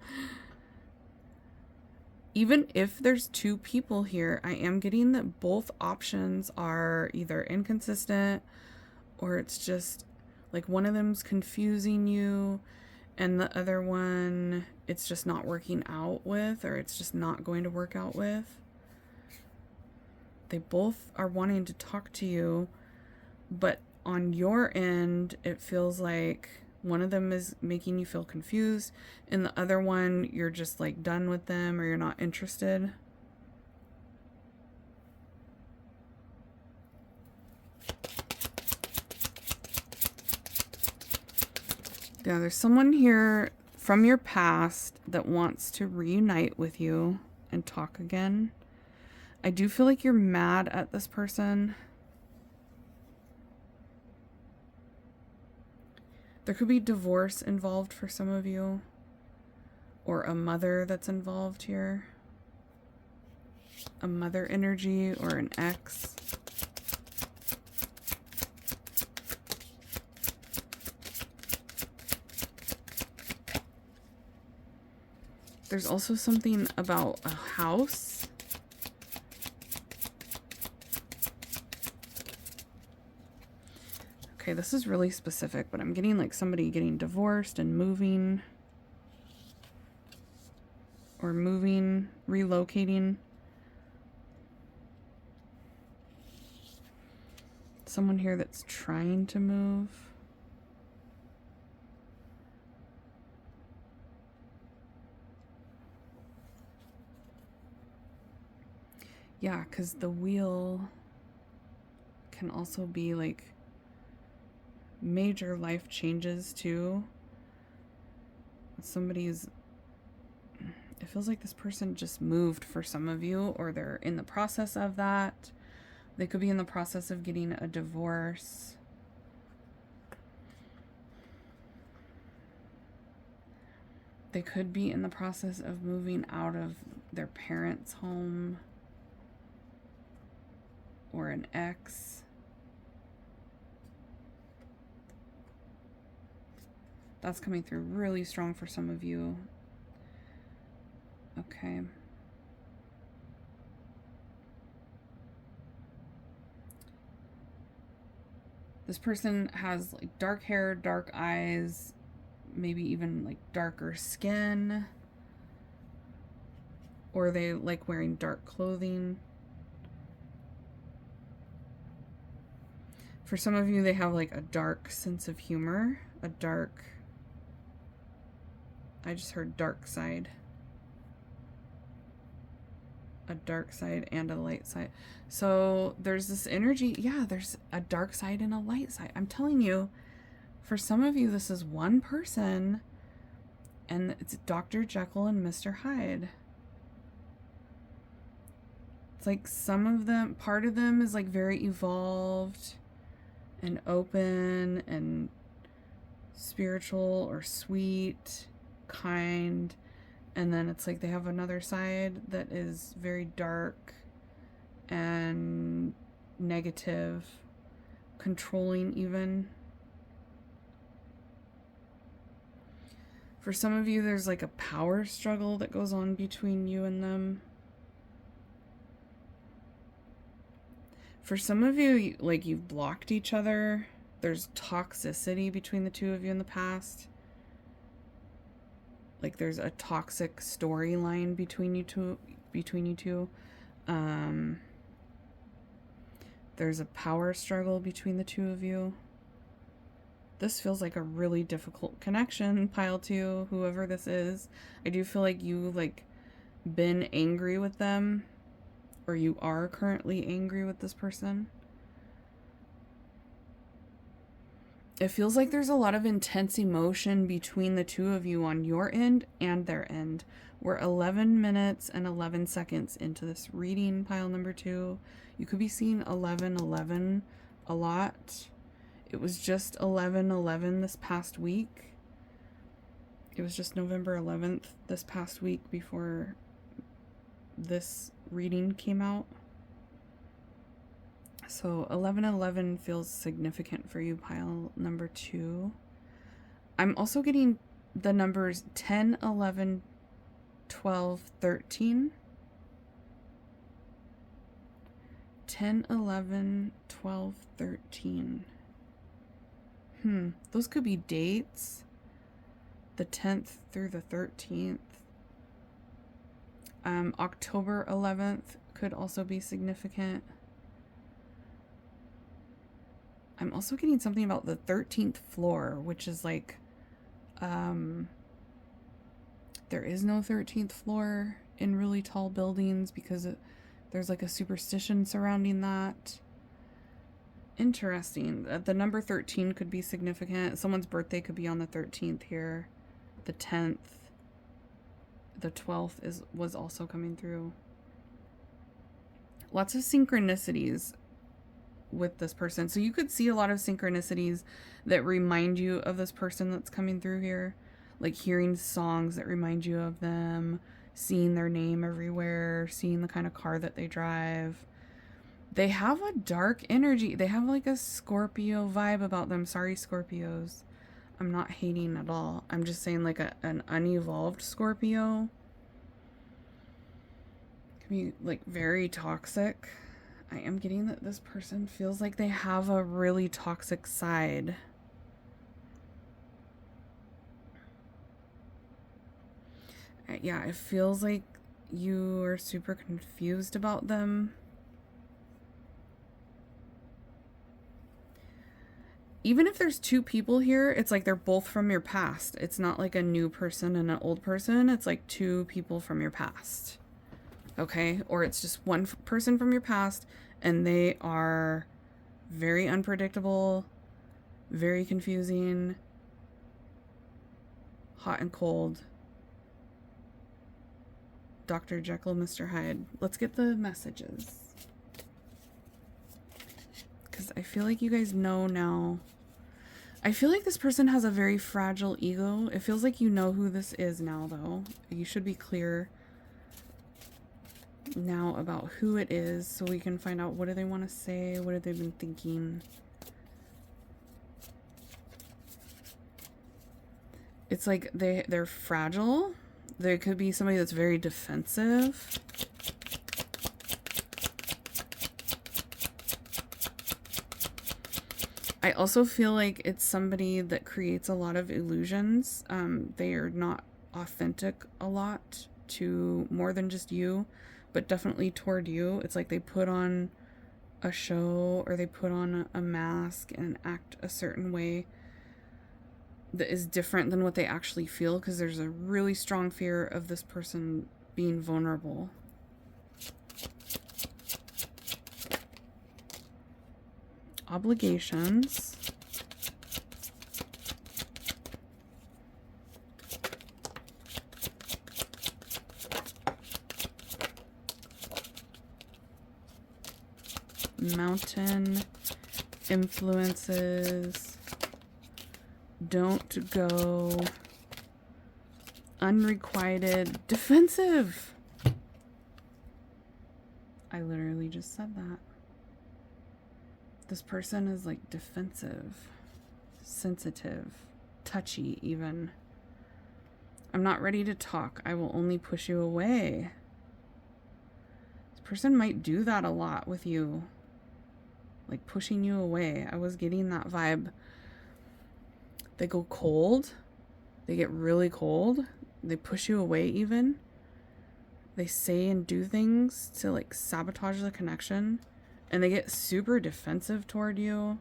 Even if there's 2 people here, I am getting that both options are either inconsistent or it's just like one of them's confusing you and the other one it's just not working out with, or it's just not going to work out with. They both are wanting to talk to you, but on your end, it feels like one of them is making you feel confused and the other one, you're just like done with them or you're not interested. Yeah, there's someone here from your past that wants to reunite with you and talk again. I do feel like you're mad at this person. There could be divorce involved for some of you, or a mother that's involved here. A mother energy or an ex. There's also something about a house. Okay, this is really specific, but I'm getting like somebody getting divorced and moving. Or moving, relocating. Someone here that's trying to move. Yeah, because the wheel can also be like major life changes too. Somebody's, it feels like this person just moved for some of you, or they're in the process of that. They could be in the process of getting a divorce. They could be in the process of moving out of their parents' home. Or an ex. That's coming through really strong for some of you. Okay. This person has like dark hair, dark eyes, maybe even like darker skin. Or they like wearing dark clothing. For some of you, they have like a dark sense of humor, a dark I just heard dark side. A dark side and a light side. So there's this energy. Yeah, there's a dark side and a light side. I'm telling you, for some of you, this is one person, and it's Dr. Jekyll and Mr. Hyde. It's like some of them, part of them is like very evolved and open and spiritual or sweet, kind. And then it's like they have another side that is very dark and negative, controlling even. For some of you, there's like a power struggle that goes on between you and them. For some of you, like you've blocked each other. There's toxicity between the two of you in the past. Like there's a toxic storyline between you two. There's a power struggle between the two of you. This feels like a really difficult connection, pile 2, whoever this is. I do feel like you've like been angry with them, or you are currently angry with this person. It feels like there's a lot of intense emotion between the two of you on your end and their end. We're 11 minutes and 11 seconds into this reading, pile number 2. You could be seeing 11:11 a lot. It was just 11:11 this past week. It was just November 11th this past week before this reading came out. So 11:11 feels significant for you, pile number 2. I'm also getting the numbers 10, 11, 12, 13. 10, 11, 12, 13. Those could be dates. The 10th through the 13th. October 11th could also be significant. I'm also getting something about the 13th floor, which is like, there is no 13th floor in really tall buildings because there's like a superstition surrounding that. Interesting. The number 13 could be significant. Someone's birthday could be on the 13th here. The 10th. The 12th was also coming through. Lots of synchronicities with this person. So you could see a lot of synchronicities that remind you of this person that's coming through here. Like hearing songs that remind you of them, seeing their name everywhere, seeing the kind of car that they drive. They have a dark energy. They have like a Scorpio vibe about them. Sorry, Scorpios. I'm not hating at all. I'm just saying like an unevolved Scorpio. Can be like very toxic. I am getting that this person feels like they have a really toxic side. Yeah, it feels like you are super confused about them. Even if there's two people here, it's like they're both from your past. It's not like a new person and an old person. It's like two people from your past. Okay? Or it's just one person from your past and they are very unpredictable, very confusing, hot and cold. Dr. Jekyll, Mr. Hyde. Let's get the messages. Because I feel like you guys know now. I feel like this person has a very fragile ego. It feels like you know who this is now, though. You should be clear now about who it is so we can find out what do they want to say, what have they been thinking. It's like they're fragile. There could be somebody that's very defensive. I also feel like it's somebody that creates a lot of illusions. They are not authentic a lot to more than just you, but definitely toward you. It's like they put on a show or they put on a mask and act a certain way that is different than what they actually feel, because there's a really strong fear of this person being vulnerable. Obligations. Mountain. Influences. Don't go. Unrequited. Defensive. I literally just said that. This person is like defensive, sensitive, touchy even. I'm not ready to talk. I will only push you away. This person might do that a lot with you. Like pushing you away. I was getting that vibe. They go cold. They get really cold. They push you away even. They say and do things to like sabotage the connection. And they get super defensive toward you.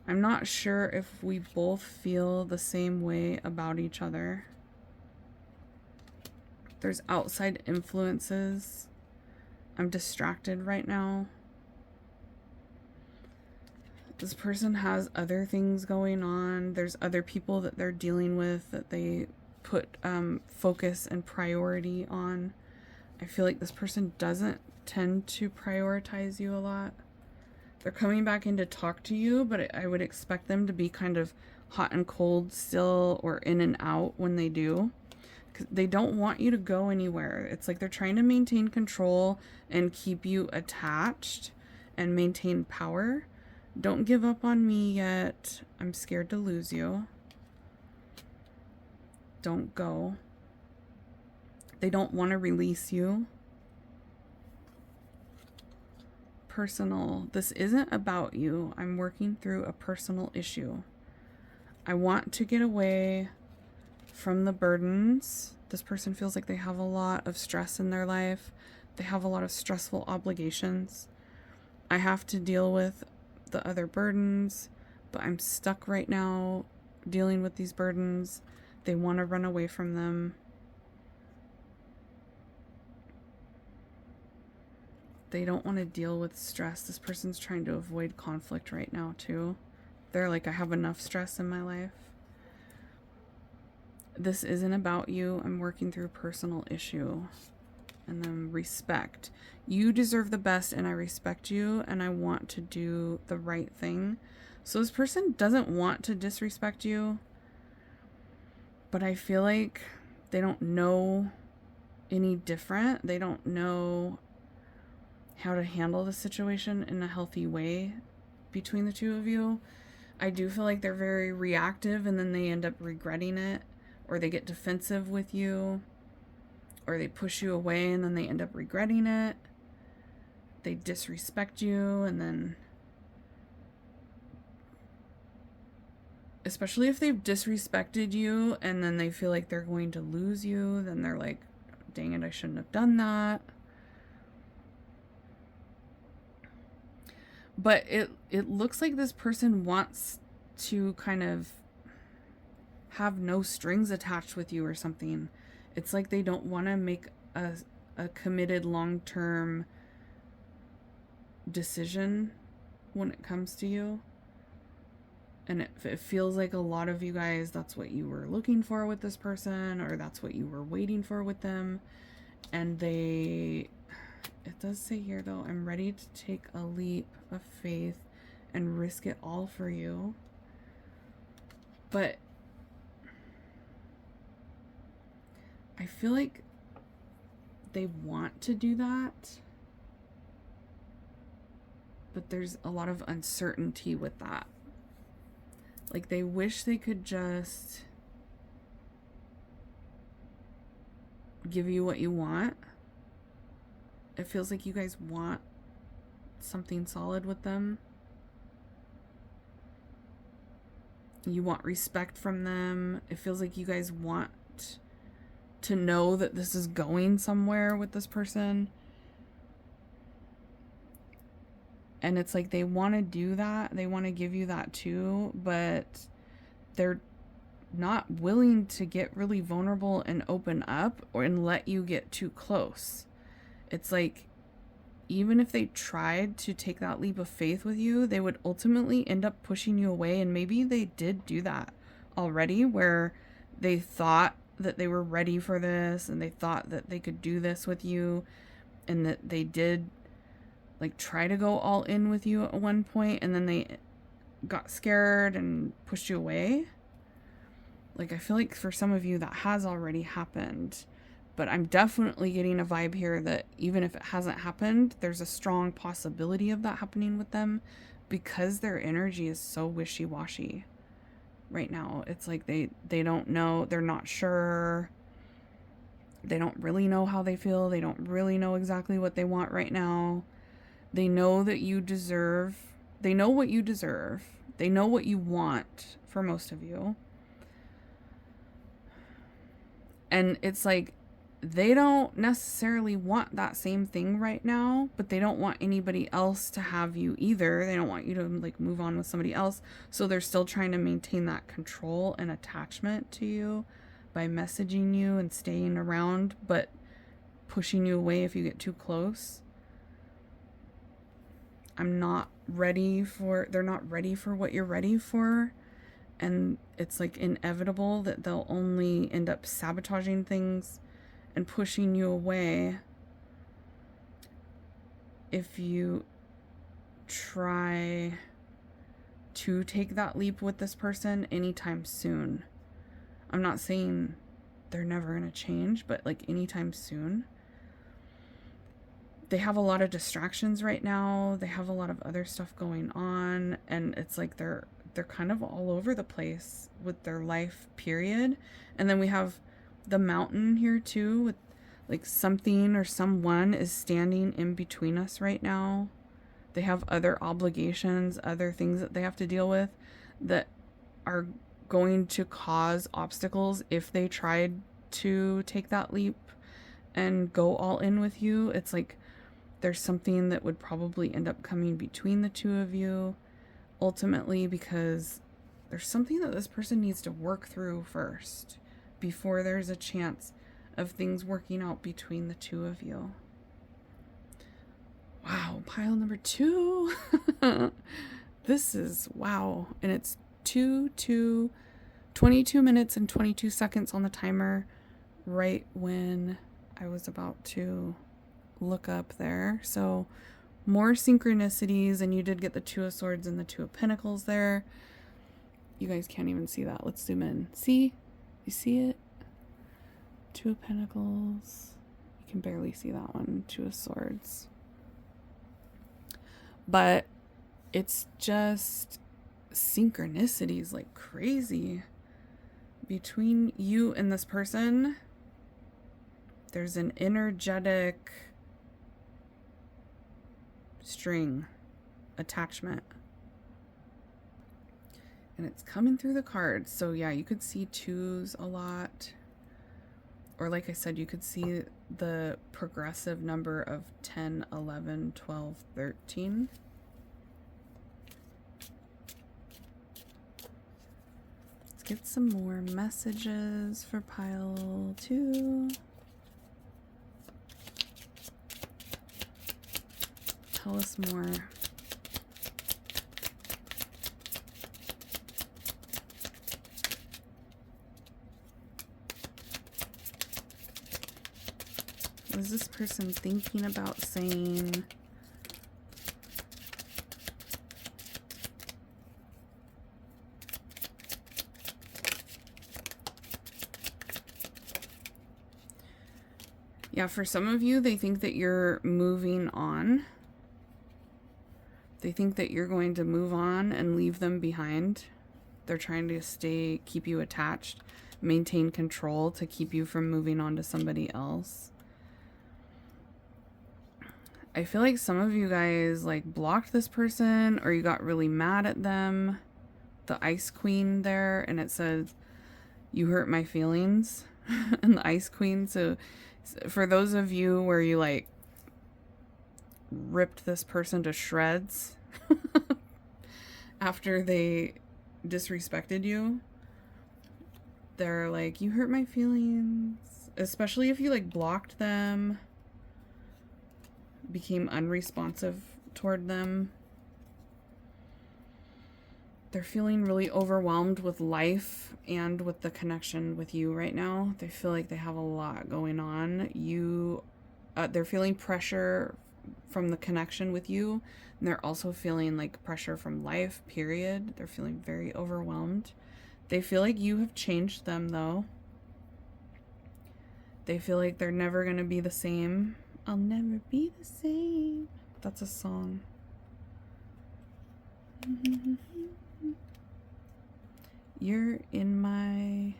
I'm not sure if we both feel the same way about each other. There's outside influences. I'm distracted right now. This person has other things going on. There's other people that they're dealing with that they put focus and priority on. I feel like this person doesn't tend to prioritize you a lot. They're coming back in to talk to you, but I would expect them to be kind of hot and cold still, or in and out when they do. 'Cause they don't want you to go anywhere. It's like they're trying to maintain control and keep you attached and maintain power. Don't give up on me yet. I'm scared to lose you. Don't go. They don't want to release you. Personal. This isn't about you. I'm working through a personal issue. I want to get away from the burdens. This person feels like they have a lot of stress in their life. They have a lot of stressful obligations. I have to deal with the other burdens, but I'm stuck right now dealing with these burdens. They want to run away from them. They don't want to deal with stress. This person's trying to avoid conflict right now too. They're like, I have enough stress in my life. This isn't about you. I'm working through a personal issue. And then respect. You deserve the best and I respect you and I want to do the right thing. So this person doesn't want to disrespect you, but I feel like they don't know any different. They don't know how to handle the situation in a healthy way between the two of you. I do feel like they're very reactive and then they end up regretting it, or they get defensive with you, or they push you away and then they end up regretting it. They disrespect you and then, especially if they've disrespected you and then they feel like they're going to lose you, then they're like, dang it, I shouldn't have done that. But it looks like this person wants to kind of have no strings attached with you or something. It's like they don't want to make a committed long-term decision when it comes to you. And it feels like a lot of you guys, that's what you were looking for with this person, or that's what you were waiting for with them. And it does say here though, I'm ready to take a leap of faith and risk it all for you. But I feel like they want to do that, but there's a lot of uncertainty with that. Like they wish they could just give you what you want. It feels like you guys want something solid with them. You want respect from them. It feels like you guys want to know that this is going somewhere with this person. And it's like they want to do that. They want to give you that too, but they're not willing to get really vulnerable and open up and let you get too close. It's like, even if they tried to take that leap of faith with you, they would ultimately end up pushing you away. And maybe they did do that already, where they thought that they were ready for this and they thought that they could do this with you, and that they did like try to go all in with you at one point, and then they got scared and pushed you away. Like, I feel like for some of you that has already happened, but I'm definitely getting a vibe here that even if it hasn't happened, there's a strong possibility of that happening with them, because their energy is so wishy-washy right now. It's like they don't know, they're not sure, they don't really know how they feel, they don't really know exactly what they want right now. They know that you deserve, they know what you deserve, they know what you want for most of you. And it's like, they don't necessarily want that same thing right now, but they don't want anybody else to have you either. They don't want you to like move on with somebody else. So they're still trying to maintain that control and attachment to you by messaging you and staying around, but pushing you away if you get too close. They're not ready for what you're ready for. And it's like inevitable that they'll only end up sabotaging things and pushing you away if you try to take that leap with this person anytime soon. I'm not saying they're never going to change, but like anytime soon. They have a lot of distractions right now. They have a lot of other stuff going on, and it's like they're kind of all over the place with their life, period. And then we have the mountain here too, with like something or someone is standing in between us right now. They have other obligations, other things that they have to deal with that are going to cause obstacles if they tried to take that leap and go all in with you. It's like there's something that would probably end up coming between the two of you ultimately, because there's something that this person needs to work through first before there's a chance of things working out between the two of you. Wow, pile number 2. This is wow. And it's 22 minutes and 22 seconds on the timer, right when I was about to look up there. So more synchronicities, and you did get the 2 of Swords and the 2 of Pentacles there. You guys can't even see that. Let's zoom in. See? You see it? 2 of Pentacles. You can barely see that one. 2 of Swords. But it's just synchronicities like crazy between you and this person. There's an energetic string attachment, and it's coming through the cards. So yeah, you could see 2s a lot, or like I said, you could see the progressive number of 10, 11, 12, 13. Let's get some more messages for pile 2. Tell us more. What is this person thinking about saying? Yeah, for some of you, they think that you're moving on. They think that you're going to move on and leave them behind. They're trying to keep you attached, maintain control to keep you from moving on to somebody else. I feel like some of you guys like blocked this person, or you got really mad at them. The Ice Queen there, and it says, "You hurt my feelings." And the Ice Queen. So for those of you where you like ripped this person to shreds after they disrespected you, They're like, you hurt my feelings, especially if you like blocked them, became unresponsive toward them. They're feeling really overwhelmed with life and with the connection with you right now. They feel like they have a lot going on. They're feeling pressure from the connection with you, and they're also feeling like pressure from life, period. They're feeling very overwhelmed. They feel like you have changed them, though. They feel like they're never going to be the same. I'll never be the same. That's a song. You're in my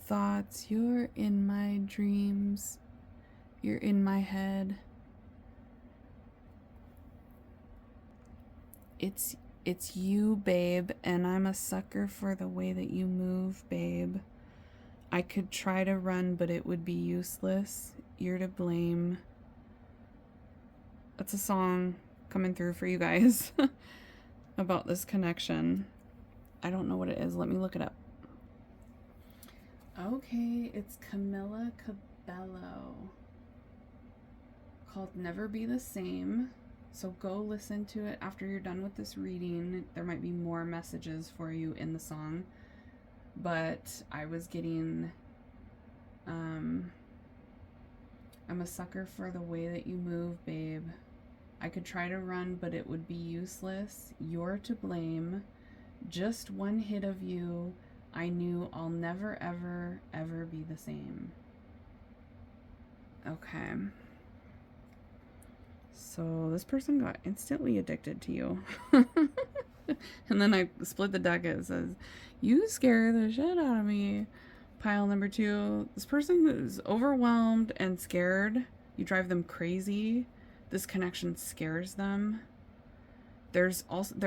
thoughts. You're in my dreams. You're in my head. It's you, babe, and I'm a sucker for the way that you move, babe. I could try to run, but it would be useless. You're to blame. That's a song coming through for you guys about this connection. I don't know what it is. Let me look it up. Okay, it's Camila Cabello, called Never Be the Same. So go listen to it after you're done with this reading. There might be more messages for you in the song. But I was getting, I'm a sucker for the way that you move, babe. I could try to run, but it would be useless. You're to blame. Just one hit of you. I knew I'll never, ever, ever be the same. Okay. So this person got instantly addicted to you. And then I split the deck. It says, you scare the shit out of me. Pile number 2. This person is overwhelmed and scared. You drive them crazy. This connection scares them. They're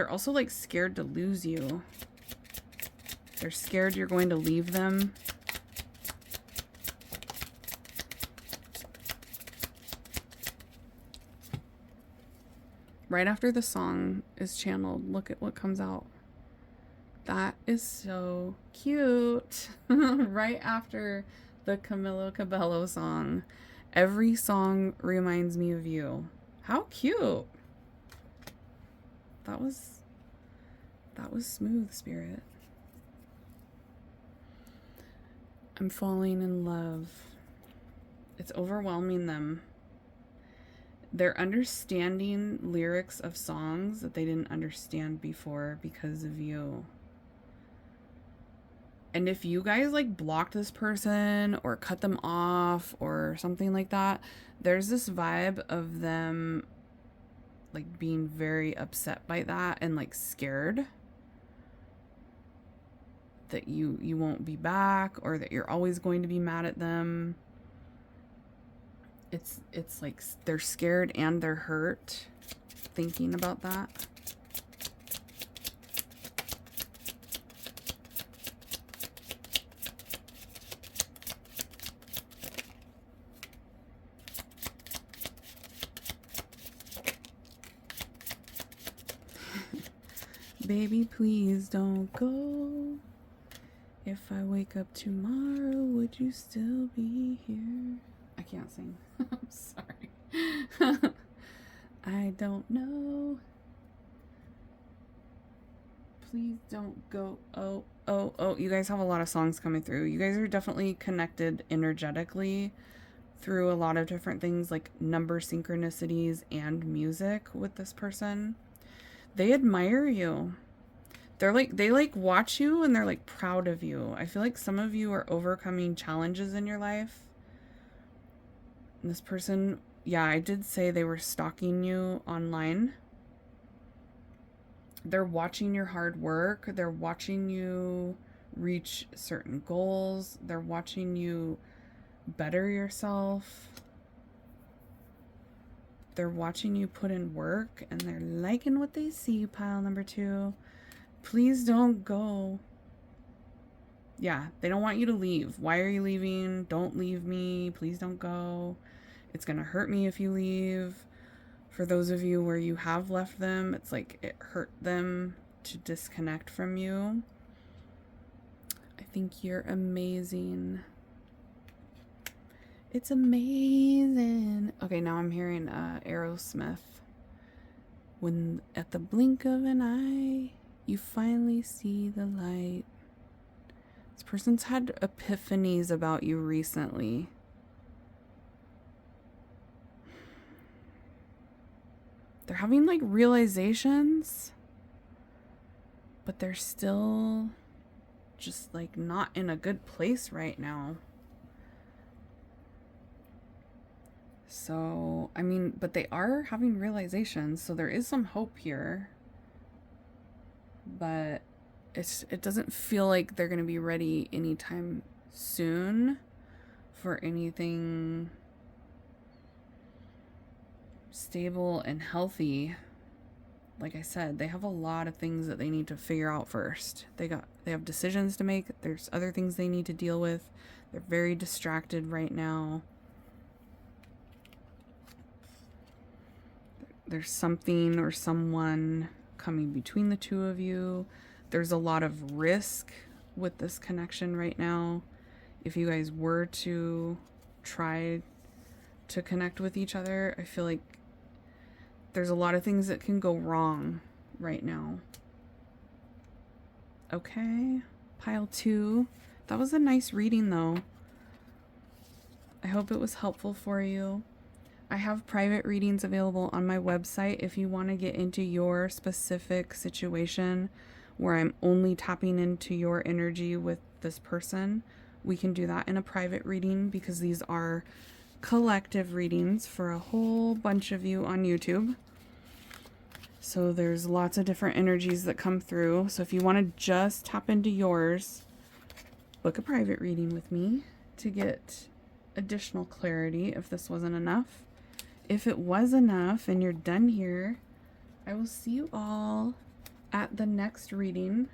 also like scared to lose you. They're scared you're going to leave them. Right after the song is channeled, look at what comes out. That is so cute. Right after the Camila Cabello song, every song reminds me of you. How cute. That was smooth, Spirit. I'm falling in love. It's overwhelming them. They're understanding lyrics of songs that they didn't understand before because of you. And if you guys like blocked this person or cut them off or something like that, there's this vibe of them like being very upset by that and like scared that you won't be back or that you're always going to be mad at them. It's like they're scared and they're hurt thinking about that. Baby, please don't go. If I wake up tomorrow, would you still be here? I can't sing. I'm sorry. I don't know. Please don't go. Oh. You guys have a lot of songs coming through. You guys are definitely connected energetically through a lot of different things like number synchronicities and music with this person. They admire you. They like watch you and they're like proud of you. I feel like some of you are overcoming challenges in your life. And this person, yeah, I did say they were stalking you online. They're watching your hard work. They're watching you reach certain goals. They're watching you better yourself. They're watching you put in work and they're liking what they see, pile number 2. Please don't go. Yeah, they don't want you to leave. Why are you leaving? Don't leave me. Please don't go. It's going to hurt me if you leave. For those of you where you have left them, it's like it hurt them to disconnect from you. I think you're amazing. It's amazing. Okay, now I'm hearing Aerosmith. When at the blink of an eye, you finally see the light. This person's had epiphanies about you recently. They're having like realizations, but they're still just like not in a good place right now. So, I mean, but they are having realizations, so there is some hope here. But it doesn't feel like they're going to be ready anytime soon for anything stable and healthy. Like I said, they have a lot of things that they need to figure out first. They have decisions to make. There's other things they need to deal with. They're very distracted right now. There's something or someone coming between the two of you. There's a lot of risk with this connection right now. If you guys were to try to connect with each other, I feel like there's a lot of things that can go wrong right now. Okay, pile 2. That was a nice reading though. I hope it was helpful for you. I have private readings available on my website if you want to get into your specific situation where I'm only tapping into your energy with this person. We can do that in a private reading because these are collective readings for a whole bunch of you on YouTube. So there's lots of different energies that come through. So if you want to just tap into yours, book a private reading with me to get additional clarity if this wasn't enough. If it was enough and you're done here, I will see you all at the next reading,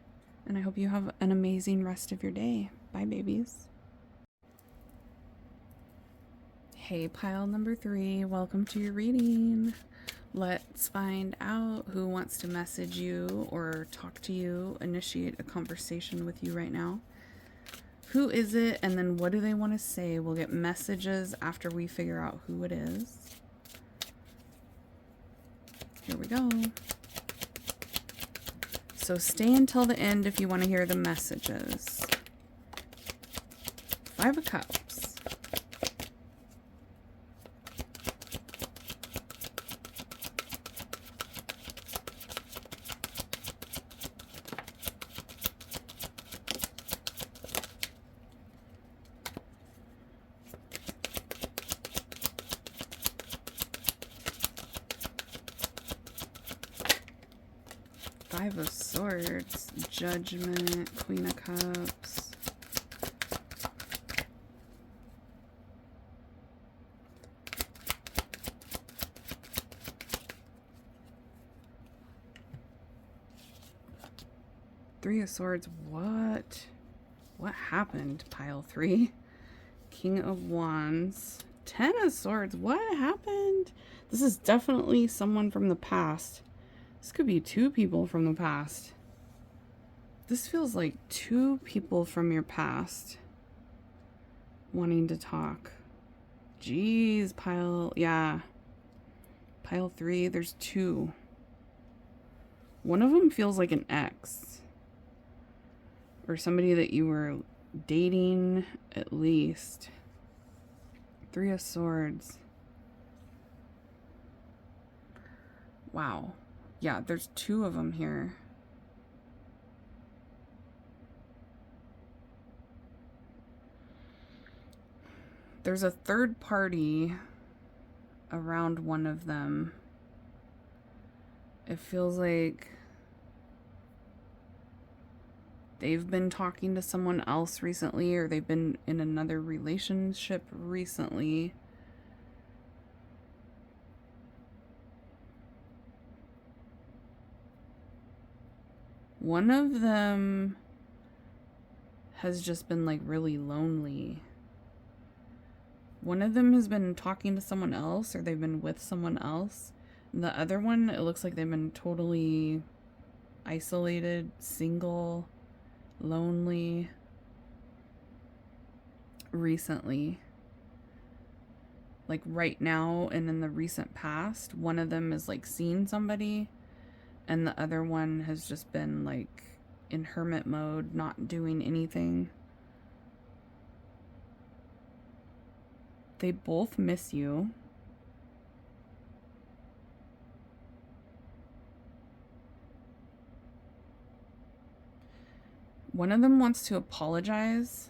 and I hope you have an amazing rest of your day. Bye, babies. Hey, pile number 3, welcome to your reading. Let's find out who wants to message you or talk to you, initiate a conversation with you right now. Who is it, and then what do they want to say? We'll get messages after we figure out who it is. Here we go. So stay until the end if you want to hear the messages. 5 of Cups. Five of Swords, Judgment, Queen of Cups. Three of Swords, what? What happened, pile 3? King of Wands, 10 of Swords, what happened? This is definitely someone from the past. This could be 2 people from the past. This feels like 2 people from your past wanting to talk. Jeez, pile, yeah. Pile 3, there's 2. One of them feels like an ex. Or somebody that you were dating at least. 3 of Swords. Wow. Yeah, there's 2 of them here. There's a third party around one of them. It feels like they've been talking to someone else recently, or they've been in another relationship recently. One of them has just been like really lonely. One of them has been talking to someone else, or they've been with someone else. And the other one, it looks like they've been totally isolated, single, lonely. recently. Like right now and in the recent past, one of them is like seeing somebody, and the other one has just been like in hermit mode, not doing anything. They both miss you. One of them wants to apologize.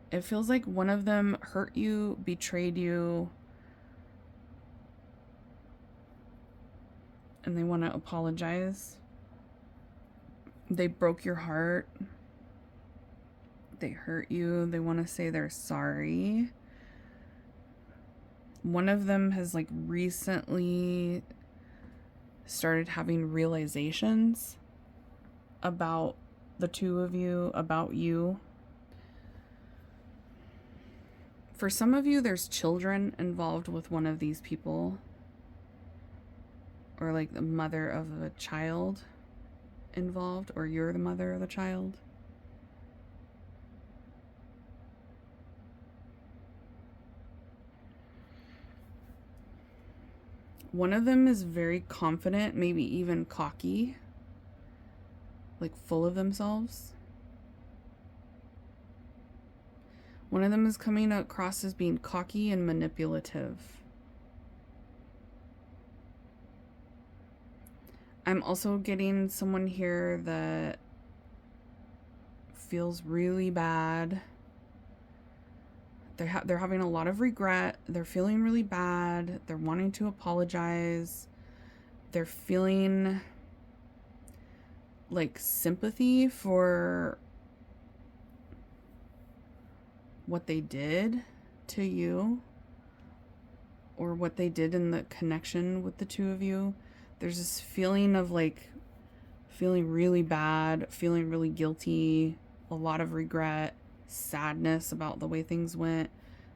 It feels like one of them hurt you, betrayed you, and they want to apologize. They broke your heart. They hurt you. They want to say they're sorry. One of them has like recently started having realizations about the two of you, about you. For some of you, there's children involved with one of these people, or like the mother of a child involved, or you're the mother of the child. One of them is very confident, maybe even cocky, like full of themselves. One of them is coming across as being cocky and manipulative. I'm also getting someone here that feels really bad. They're having a lot of regret. They're feeling really bad. They're wanting to apologize. They're feeling like sympathy for what they did to you, or what they did in the connection with the two of you. There's this feeling of like feeling really bad, feeling really guilty, a lot of regret, sadness about the way things went,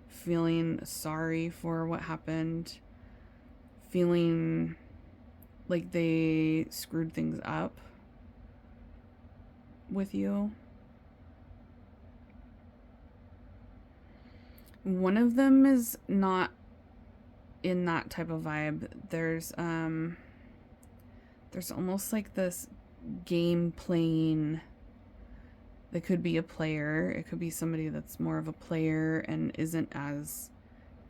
feeling sorry for what happened, feeling like they screwed things up with you. One of them is not in that type of vibe. There's almost like this game playing. They could be a player. It could be somebody that's more of a player and isn't as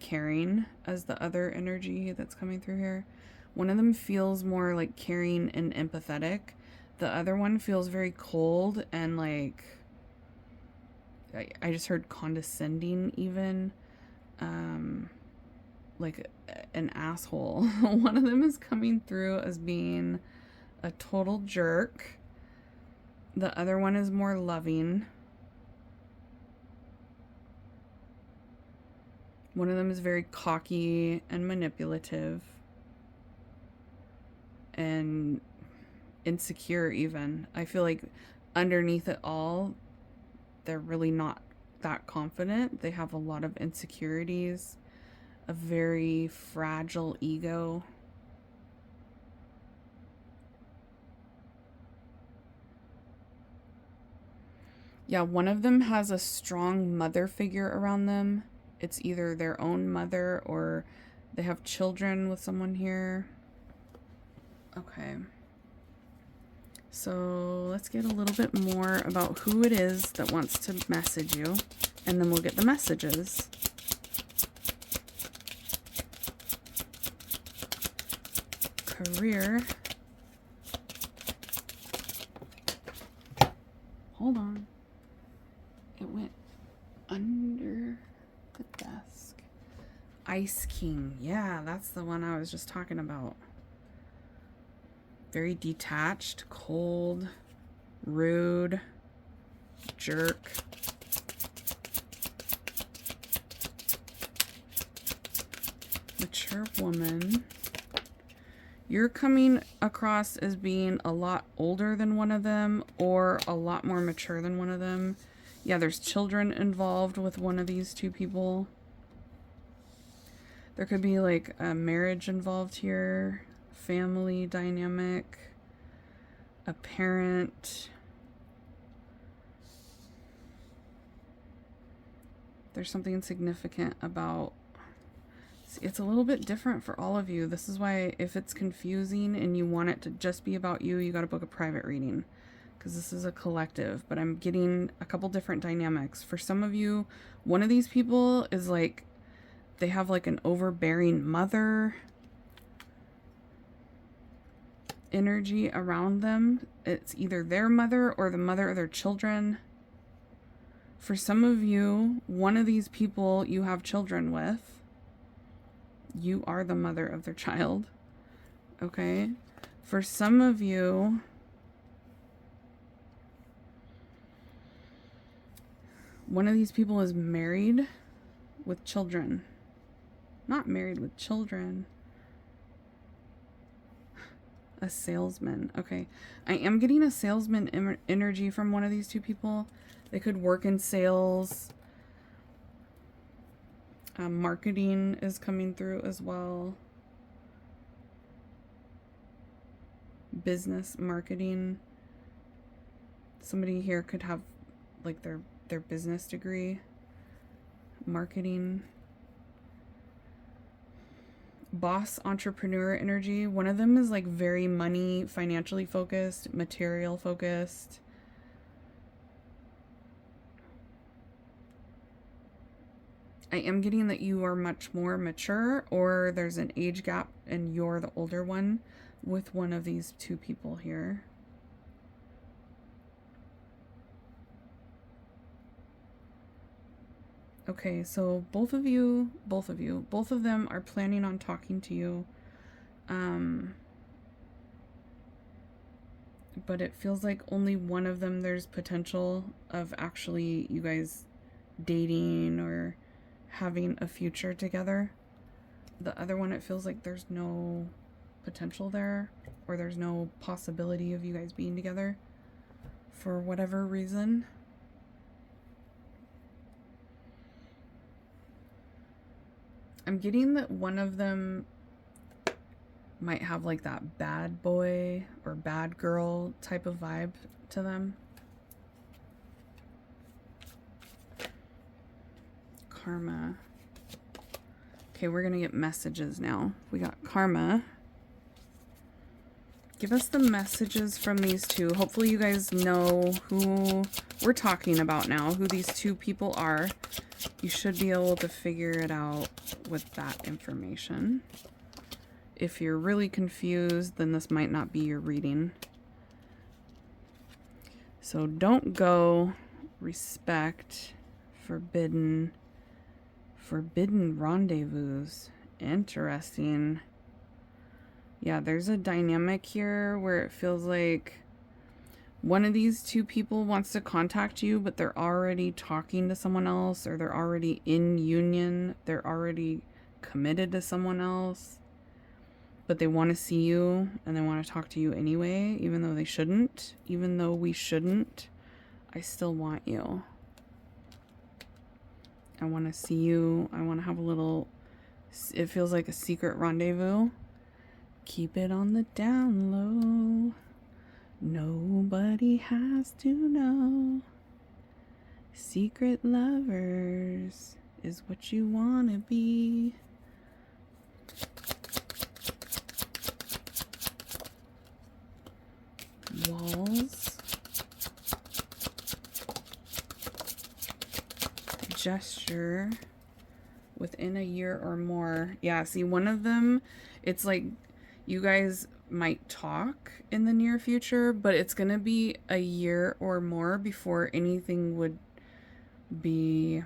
caring as the other energy that's coming through here. One of them feels more like caring and empathetic. The other one feels very cold and like, I just heard condescending even. Like an asshole. One of them is coming through as being a total jerk. The other one is more loving. One of them is very cocky and manipulative and insecure even. I feel like underneath it all, they're really not that confident. They have a lot of insecurities, a very fragile ego. Yeah, one of them has a strong mother figure around them. It's either their own mother or they have children with someone here. Okay. So let's get a little bit more about who it is that wants to message you, and then we'll get the messages. Career. Hold on. It went under the desk. Ice King. Yeah, that's the one I was just talking about. Very detached, cold, rude, jerk. Mature woman. You're coming across as being a lot older than one of them or a lot more mature than one of them. Yeah, there's children involved with one of these two people. There could be like a marriage involved here, family dynamic, a parent. There's something significant about... It's a little bit different for all of you. This is why if it's confusing and you want it to just be about you, you got to book a private reading, because this is a collective. But I'm getting a couple different dynamics. For some of you, one of these people is like, they have like an overbearing mother energy around them. It's either their mother or the mother of their children. For some of you, one of these people you have children with, you are the mother of their child. Okay? For some of you, one of these people is married with children. Not married with children. A salesman. Okay. I am getting a salesman energy from one of these two people. They could work in sales. Marketing is coming through as well. Business marketing. Somebody here could have like their business degree. Marketing. Boss entrepreneur energy. One of them is like very money, financially focused, material focused. I am getting that you are much more mature, or there's an age gap and you're the older one with one of these two people here. Okay, so both of them are planning on talking to you. But it feels like only one of them there's potential of actually you guys dating or having a future together. The other one, it feels like there's no potential there, or there's no possibility of you guys being together for whatever reason. I'm getting that one of them might have like that bad boy or bad girl type of vibe to them. Karma. Okay, we're gonna get messages now. We got karma. Give us the messages from these two. Hopefully you guys know who we're talking about now, who these two people are. You should be able to figure it out with that information. If you're really confused, then this might not be your reading. So don't go. Respect. Forbidden rendezvous. Interesting. Yeah, there's a dynamic here where it feels like one of these two people wants to contact you, but they're already talking to someone else, or they're already in union. They're already committed to someone else, but they want to see you and they want to talk to you anyway, even though they shouldn't. Even though we shouldn't, I still want you. I want to see you. I want to have a little, it feels like a secret rendezvous. Keep it on the down low. Nobody has to know. Secret lovers is what you want to be. Walls. Gesture. Within a year or more. Yeah, see, one of them, it's like you guys might talk in the near future, but it's gonna be a year or more before anything would be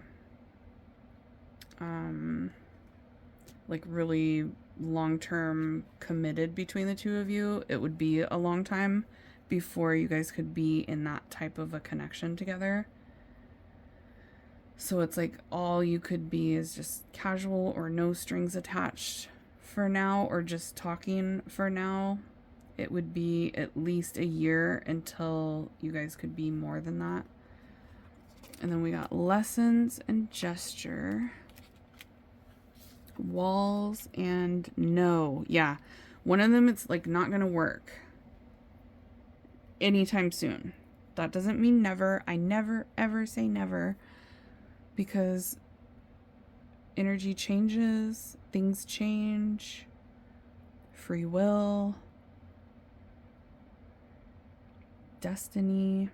like really long-term committed between the two of you. It would be a long time before you guys could be in that type of a connection together. So it's like all you could be is just casual or no strings attached for now, or just talking for now. It would be at least a year until you guys could be more than that. And then we got lessons and gesture. Walls and no. Yeah. One of them, it's like not going to work anytime soon. That doesn't mean never. I never, ever say never. Because energy changes, things change, free will, destiny.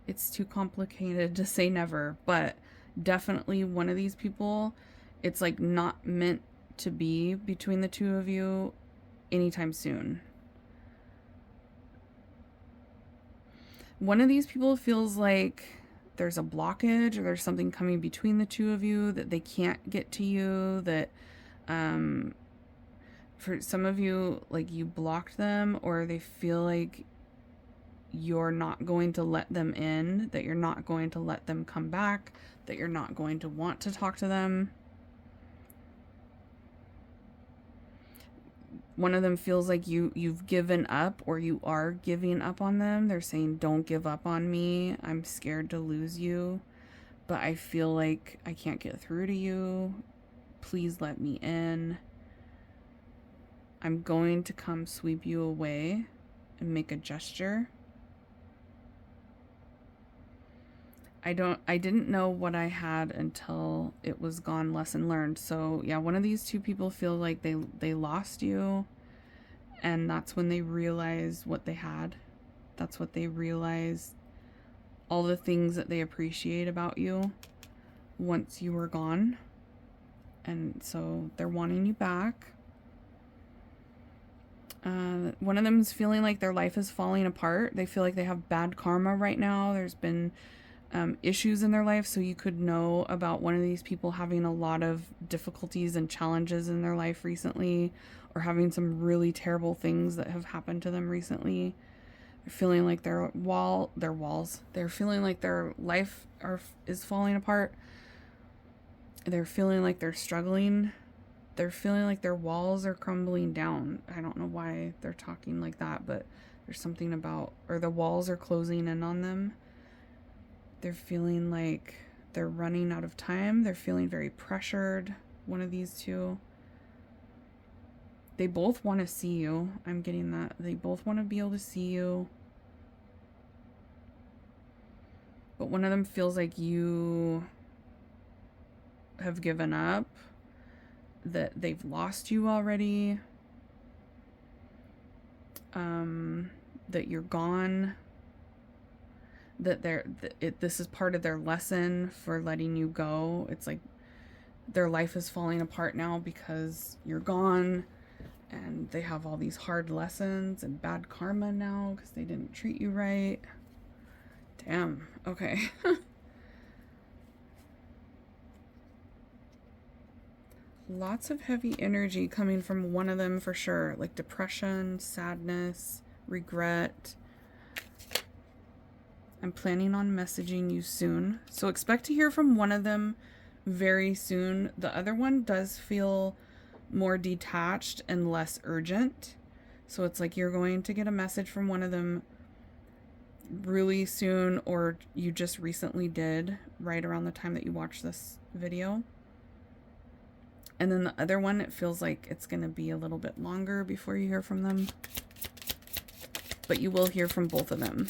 It's too complicated to say never, but definitely one of these people, it's like not meant to be between the two of you anytime soon. One of these people feels like there's a blockage or there's something coming between the two of you, that they can't get to you, that for some of you, like you blocked them, or they feel like you're not going to let them in, that you're not going to let them come back, that you're not going to want to talk to them. One of them feels like you've given up, or you are giving up on them. They're saying, don't give up on me. I'm scared to lose you, but I feel like I can't get through to you. Please let me in. I'm going to come sweep you away and make a gesture. I didn't know what I had until it was gone, lesson learned. So yeah, one of these two people feel like they lost you, and that's when they realized what they had. That's what they realized, all the things that they appreciate about you once you were gone. And so they're wanting you back. One of them is feeling like their life is falling apart. They feel like they have bad karma right now. There's been issues in their life. So you could know about one of these people having a lot of difficulties and challenges in their life recently, or having some really terrible things that have happened to them recently. They're feeling like they're feeling like their life is falling apart. They're feeling like they're struggling. They're feeling like their walls are crumbling down. I don't know why they're talking like that, but there's something about, or the walls are closing in on them. They're feeling like they're running out of time. They're feeling very pressured, one of these two. They both want to see you. I'm getting that. They both want to be able to see you. But one of them feels like you have given up, that they've lost you already, that you're gone, that this is part of their lesson for letting you go. It's like their life is falling apart now because you're gone, and they have all these hard lessons and bad karma now because they didn't treat you right. Damn. Okay. Lots of heavy energy coming from one of them for sure, like depression, sadness, regret. I'm planning on messaging you soon. So expect to hear from one of them very soon. The other one does feel more detached and less urgent. So it's like you're going to get a message from one of them really soon, or you just recently did right around the time that you watched this video. And then the other one, it feels like it's going to be a little bit longer before you hear from them. But you will hear from both of them.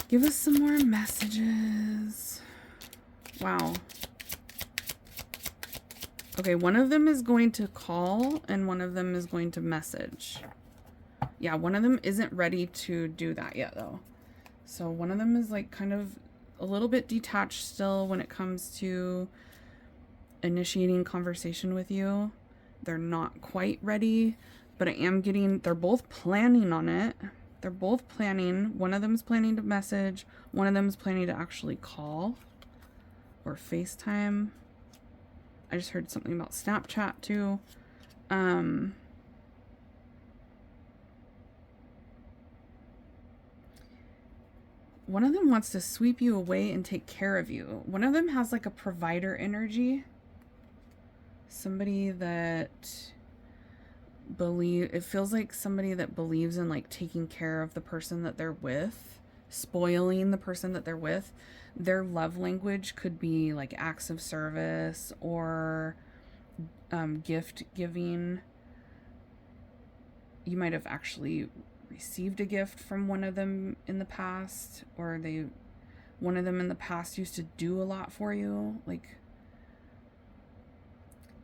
Give us some more messages. Wow. Okay, one of them is going to call and one of them is going to message. Yeah, one of them isn't ready to do that yet, though. So one of them is like kind of a little bit detached still when it comes to initiating conversation with you. They're not quite ready, but they're both planning on it. They're both planning. One of them is planning to message. One of them is planning to actually call or FaceTime. I just heard something about Snapchat too. One of them wants to sweep you away and take care of you. One of them has like a provider energy. Somebody that it feels like somebody that believes in like taking care of the person that they're with, spoiling the person that they're with. Their love language could be like acts of service or gift giving. You might have actually received a gift from one of them in the past, or one of them in the past used to do a lot for you, like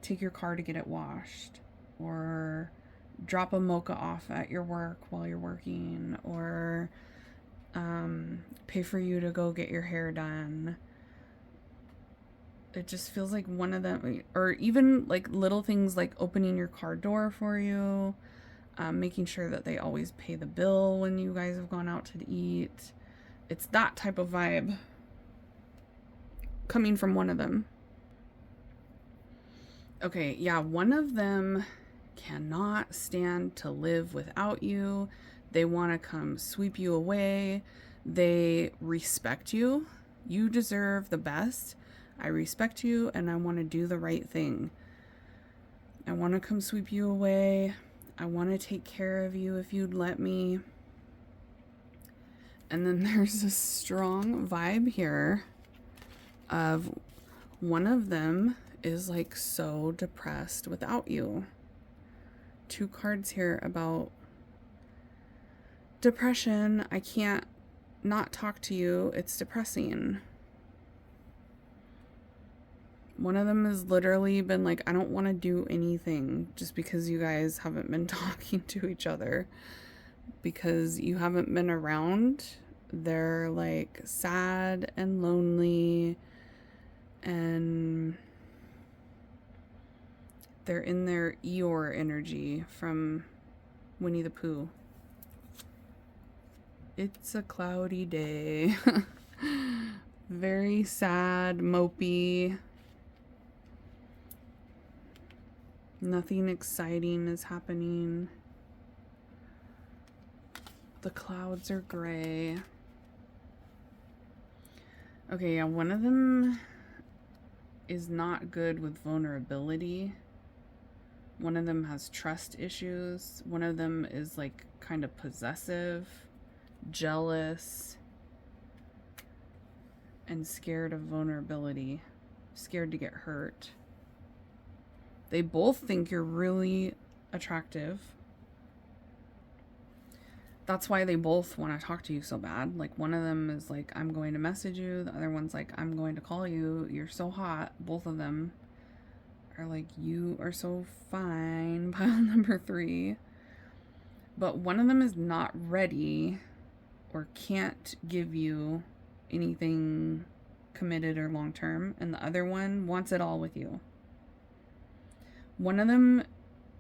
take your car to get it washed, or drop a mocha off at your work while you're working, or pay for you to go get your hair done. It just feels like one of them, or even like little things like opening your car door for you, making sure that they always pay the bill when you guys have gone out to eat. It's that type of vibe coming from one of them. Okay, yeah, one of them cannot stand to live without you. They want to come sweep you away. They respect you. You deserve the best. I respect you and I want to do the right thing. I want to come sweep you away. I want to take care of you if you'd let me. And then there's a strong vibe here of one of them is like so depressed without you. 2 cards here about depression. I can't not talk to you. It's depressing. One of them has literally been like, I don't want to do anything just because you guys haven't been talking to each other, because you haven't been around. They're like sad and lonely, and they're in their Eeyore energy from Winnie the Pooh. It's a cloudy day. Very sad, mopey. Nothing exciting is happening. The clouds are gray. Okay, yeah, one of them is not good with vulnerability. One of them has trust issues. One of them is like kind of possessive, jealous, and scared of vulnerability, scared to get hurt. They both think you're really attractive. That's why they both want to talk to you so bad. Like, one of them is like, I'm going to message you. The other one's like, I'm going to call you. You're so hot. Both of them are like, you are so fine. Pile number 3. But one of them is not ready or can't give you anything committed or long term. And the other one wants it all with you. One of them,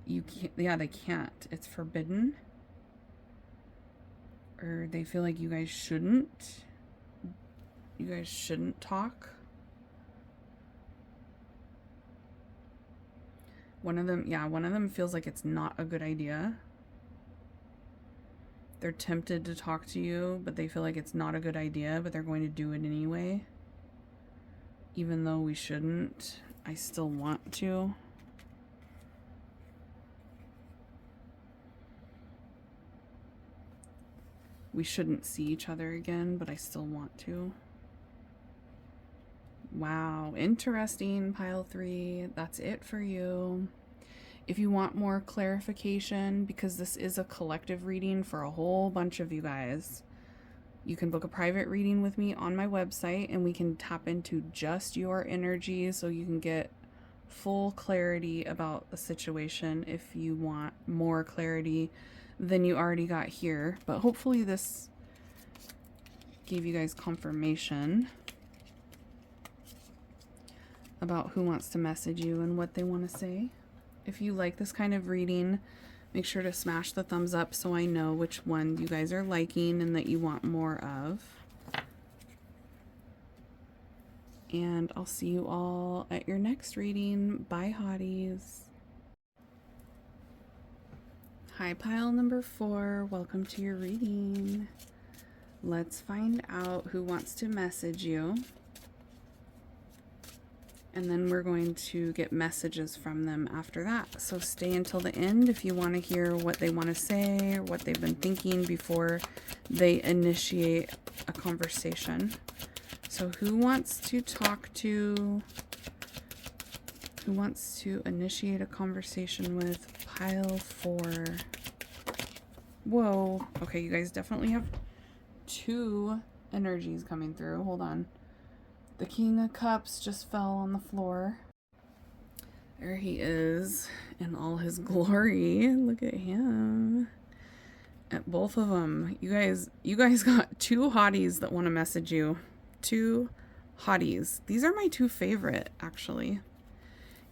you can't, yeah, they can't. It's forbidden. Or they feel like you guys shouldn't talk. One of them feels like it's not a good idea. They're tempted to talk to you, but they feel like it's not a good idea, but they're going to do it anyway. Even though we shouldn't, I still want to. We shouldn't see each other again, but I still want to. Wow, interesting, pile 3. That's it for you. If you want more clarification, because this is a collective reading for a whole bunch of you guys, you can book a private reading with me on my website, and we can tap into just your energy so you can get full clarity about the situation if you want more clarity than you already got here. But hopefully this gave you guys confirmation about who wants to message you and what they want to say. If you like this kind of reading, make sure to smash the thumbs up so I know which one you guys are liking and that you want more of. And I'll see you all at your next reading. Bye, hotties. Hi, pile number 4. Welcome to your reading. Let's find out who wants to message you. And then we're going to get messages from them after that. So stay until the end if you want to hear what they want to say or what they've been thinking before they initiate a conversation. So who wants to talk to? Who wants to initiate a conversation with pile 4? Whoa. Okay, you guys definitely have two energies coming through. Hold on. The King of Cups just fell on the floor. There he is in all his glory. Look at him. At both of them. You guys got two hotties that want to message you. Two hotties. These are my two favorite, actually.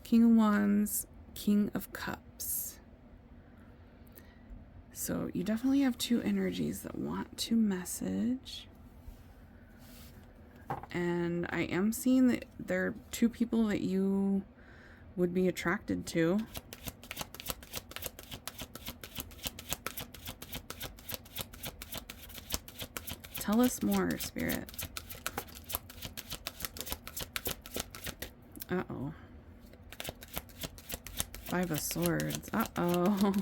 King of Wands, King of Cups. So you definitely have two energies that want to message. And I am seeing that there are two people that you would be attracted to. Tell us more, Spirit. Uh-oh. Five of Swords. Uh-oh.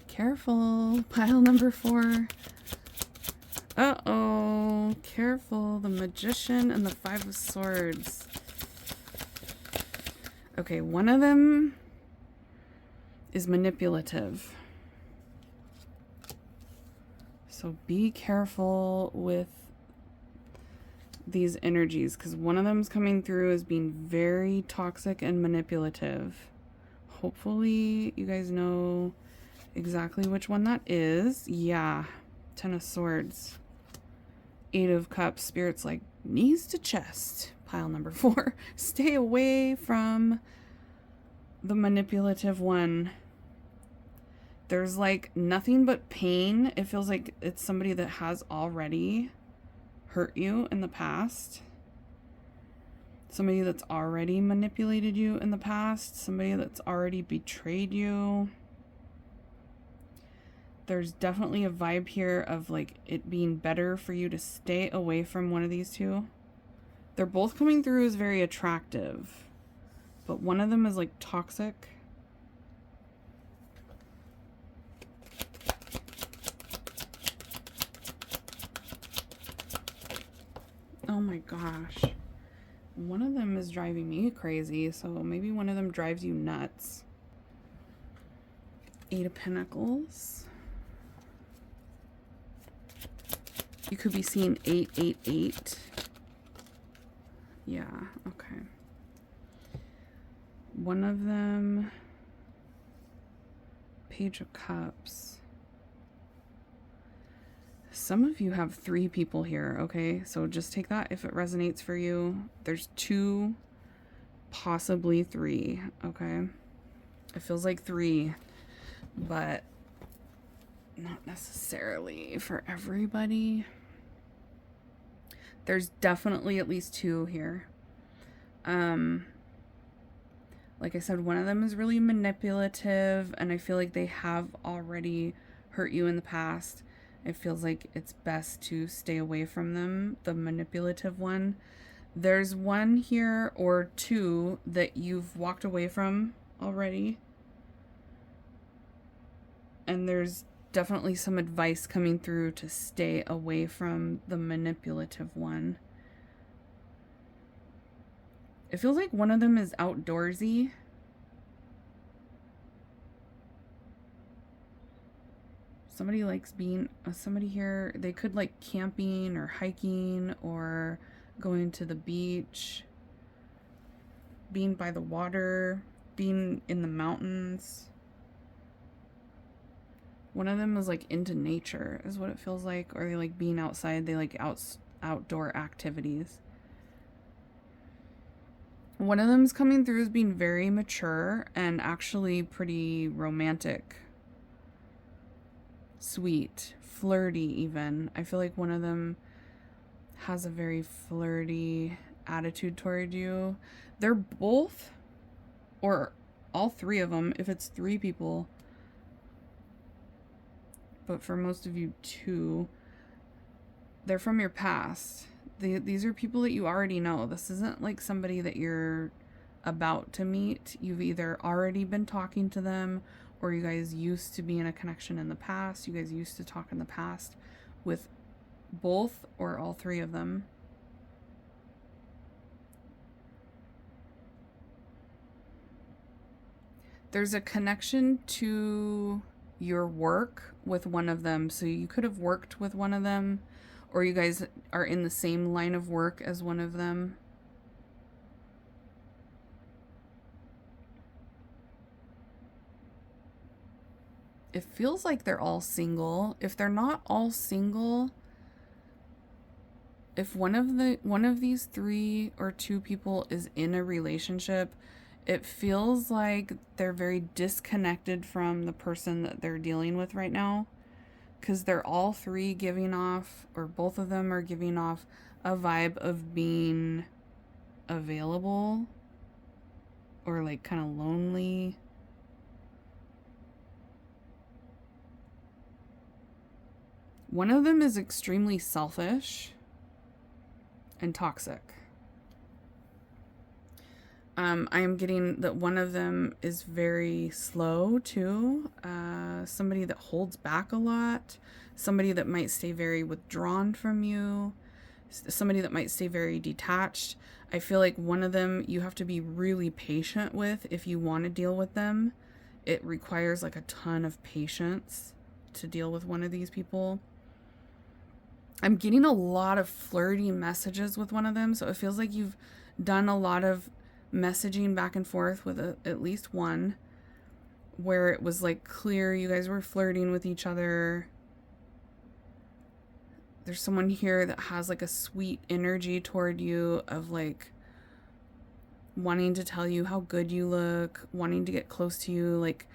Careful. Pile number 4. Uh-oh. Careful. The Magician and the Five of Swords. Okay, one of them is manipulative. So be careful with these energies, because one of them's coming through as being very toxic and manipulative. Hopefully you guys know exactly which one that is. Yeah. 10 of Swords. 8 of Cups. Spirit's like, knees to chest. Pile number 4. Stay away from the manipulative one. There's like nothing but pain. It feels like it's somebody that has already hurt you in the past. Somebody that's already manipulated you in the past. Somebody that's already betrayed you. There's definitely a vibe here of like it being better for you to stay away from one of these two. They're both coming through as very attractive, but one of them is like toxic. Oh my gosh. One of them is driving me crazy, so maybe one of them drives you nuts. 8 of Pentacles. You could be seeing 888. Yeah, okay. One of them, Page of Cups. Some of you have 3 people here, okay? So just take that if it resonates for you. There's 2, possibly 3, okay? It feels like 3, but not necessarily for everybody. There's definitely at least 2 here. Like I said, one of them is really manipulative, and I feel like they have already hurt you in the past. It feels like it's best to stay away from them, the manipulative one. There's one here or 2 that you've walked away from already. And there's definitely some advice coming through to stay away from the manipulative one. It feels like one of them is outdoorsy. Somebody likes being, somebody here, they could like camping or hiking or going to the beach, being by the water, being in the mountains. One of them is like into nature is what it feels like, or they like being outside, they like outdoor activities. One of them's coming through as being very mature and actually pretty romantic. Sweet, flirty even. I feel like one of them has a very flirty attitude toward you. They're both, or all 3 of them, if it's 3 people, but for most of you 2, they're from your past. These are people that you already know. This isn't like somebody that you're about to meet. You've either already been talking to them, or you guys used to be in a connection in the past. You guys used to talk in the past with both or all 3 of them. There's a connection to your work with one of them. So you could have worked with one of them, or you guys are in the same line of work as one of them. It feels like they're all single. If they're not all single, if one of these 3 or 2 people is in a relationship, it feels like they're very disconnected from the person that they're dealing with right now, because they're all 3 giving off, or both of them are giving off a vibe of being available or like kind of lonely. One of them is extremely selfish and toxic. I am getting that one of them is very slow too. Somebody that holds back a lot. Somebody that might stay very withdrawn from you. Somebody that might stay very detached. I feel like one of them you have to be really patient with if you want to deal with them. It requires like a ton of patience to deal with one of these people. I'm getting a lot of flirty messages with one of them, so it feels like you've done a lot of messaging back and forth with at least one, where it was like clear you guys were flirting with each other. There's someone here that has like a sweet energy toward you of like wanting to tell you how good you look, wanting to get close to you, like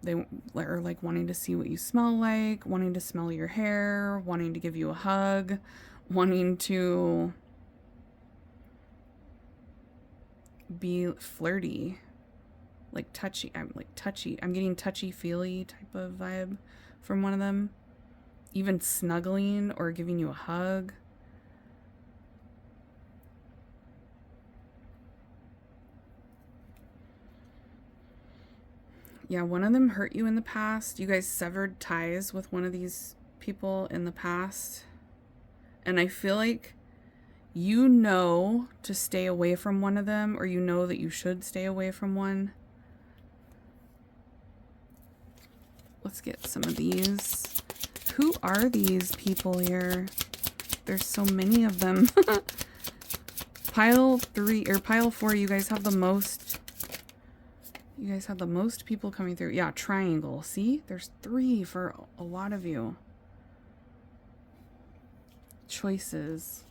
they are like wanting to see what you smell like, wanting to smell your hair, wanting to give you a hug, wanting to be flirty, like touchy. I'm getting touchy-feely type of vibe from one of them. Even snuggling or giving you a hug. Yeah, one of them hurt you in the past. You guys severed ties with one of these people in the past. And I feel like you know to stay away from one of them, or you know that you should stay away from one. Let's get some of these. Who are these people here? There's so many of them. Pile 3 or pile 4, you guys have the most. You guys have the most people coming through. Yeah, triangle. See? There's 3 for a lot of you. Choices.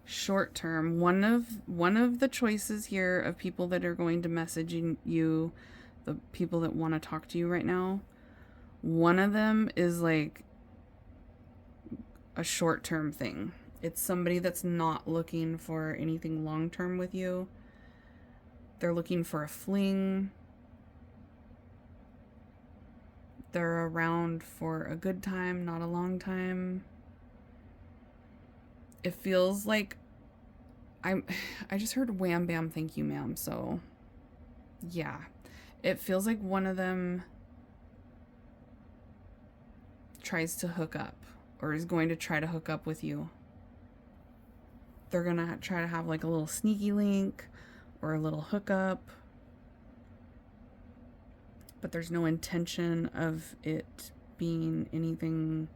Short term. One of the choices here of people that are going to message you, the people that want to talk to you right now, one of them is like a short term thing. It's somebody that's not looking for anything long term with you. They're looking for a fling. They're around for a good time, not a long time. It feels like I just heard wham bam thank you ma'am, so yeah. It feels like one of them tries to hook up or is going to try to hook up with you. They're gonna try to have like a little sneaky link or a little hookup, but there's no intention of it being anything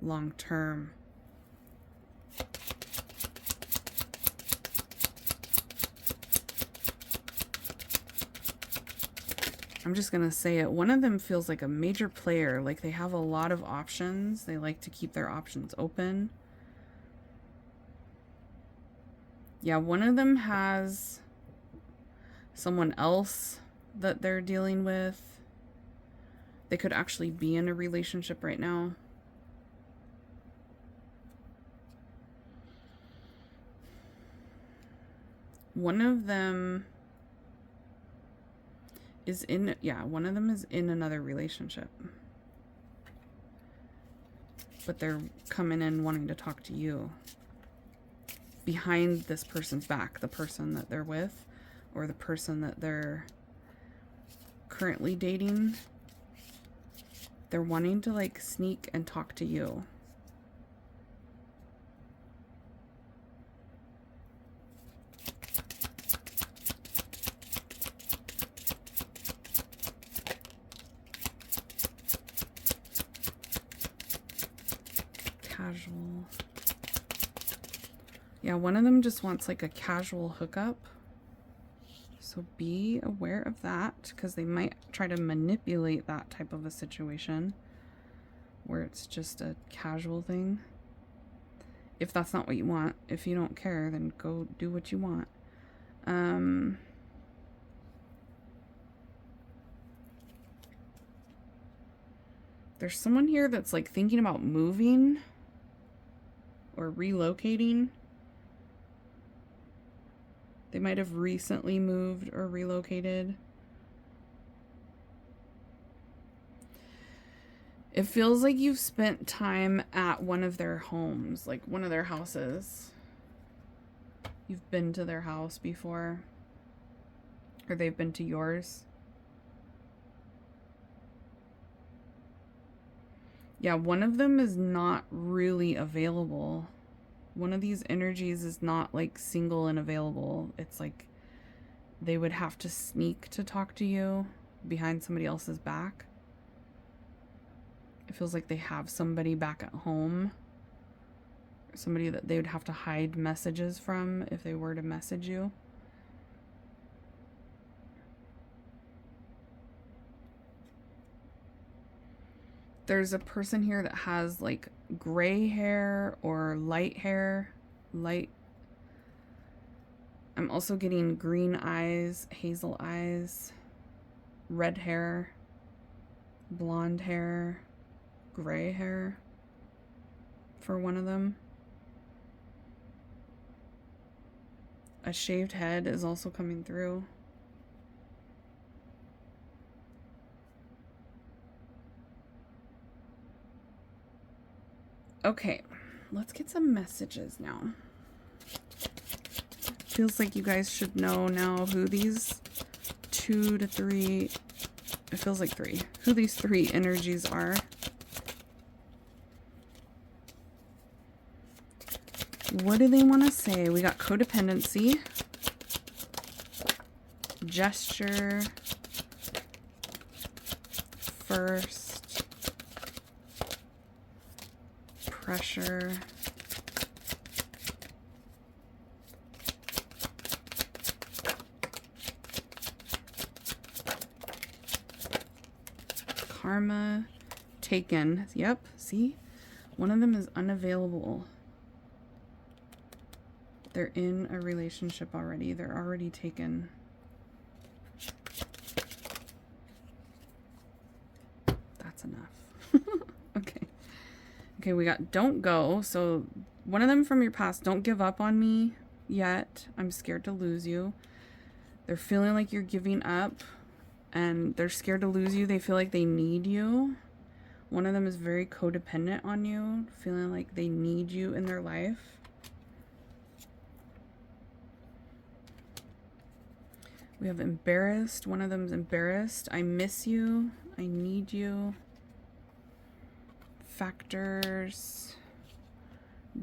long term. I'm just gonna say it. One of them feels like a major player, like they have a lot of options. They like to keep their options open. Yeah, one of them has someone else that they're dealing with. They could actually be in a relationship right now. One of them is in, yeah, one of them is in another relationship. But they're coming in wanting to talk to you. Behind this person's back, the person that they're with, or the person that they're currently dating, they're wanting to like sneak and talk to you. casual. Yeah, one of them just wants like a casual hookup. So be aware of that, because they might try to manipulate that type of a situation where it's just a casual thing. If that's not what you want, if you don't care, then go do what you want. There's someone here that's like thinking about moving or relocating. They might have recently moved or relocated. It feels like you've spent time at one of their homes, like one of their houses. You've been to their house before, or they've been to yours. Yeah, one of them is not really available. One of these energies is not like single and available. It's like they would have to sneak to talk to you behind somebody else's back. It feels like they have somebody back at home. Somebody that they would have to hide messages from if they were to message you. There's a person here that has like gray hair or light hair. I'm also getting green eyes, hazel eyes, red hair, blonde hair, gray hair for one of them. A shaved head is also coming through. Okay, let's get some messages now. Feels like you guys should know now who these 2 to 3, it feels like 3, who these 3 energies are. What do they want to say? We got codependency, gesture, first, pressure, karma, taken. Yep, see? One of them is unavailable. They're in a relationship already. They're already taken. That's enough. Okay. Okay, we got don't go. So one of them from your past, don't give up on me yet. I'm scared to lose you. They're feeling like you're giving up and they're scared to lose you. They feel like they need you. One of them is very codependent on you, feeling like they need you in their life. We have embarrassed. One of them is embarrassed. I miss you. I need you. Factors.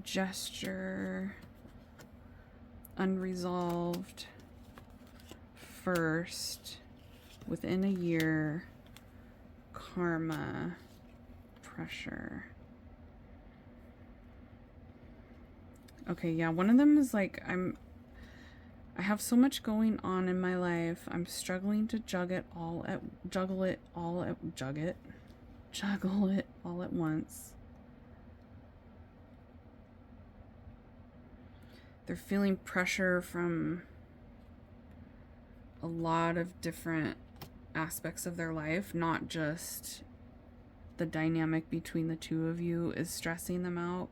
Gesture. Unresolved. First. Within a year. Karma. Pressure. Okay, yeah, one of them is like, I have so much going on in my life. I'm struggling to juggle it all at once. They're feeling pressure from a lot of different aspects of their life, not just the dynamic between the two of you is stressing them out,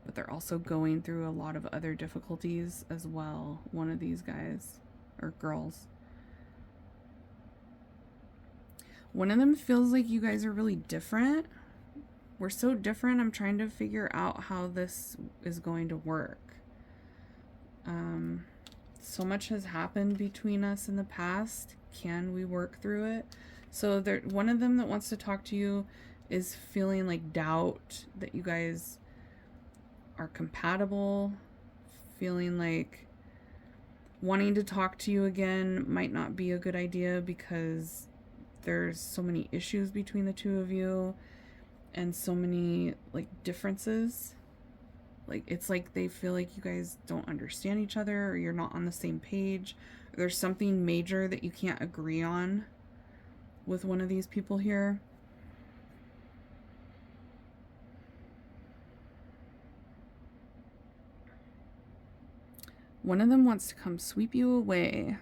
but they're also going through a lot of other difficulties as well. One of these guys or girls. One of them feels like you guys are really different. We're so different. I'm trying to figure out how this is going to work. So much has happened between us in the past. Can we work through it? So one of them that wants to talk to you is feeling like doubt that you guys are compatible, feeling like wanting to talk to you again might not be a good idea because there's so many issues between the two of you and so many like differences. Like, it's like they feel like you guys don't understand each other, or you're not on the same page. There's something major that you can't agree on with one of these people here. One of them wants to come sweep you away.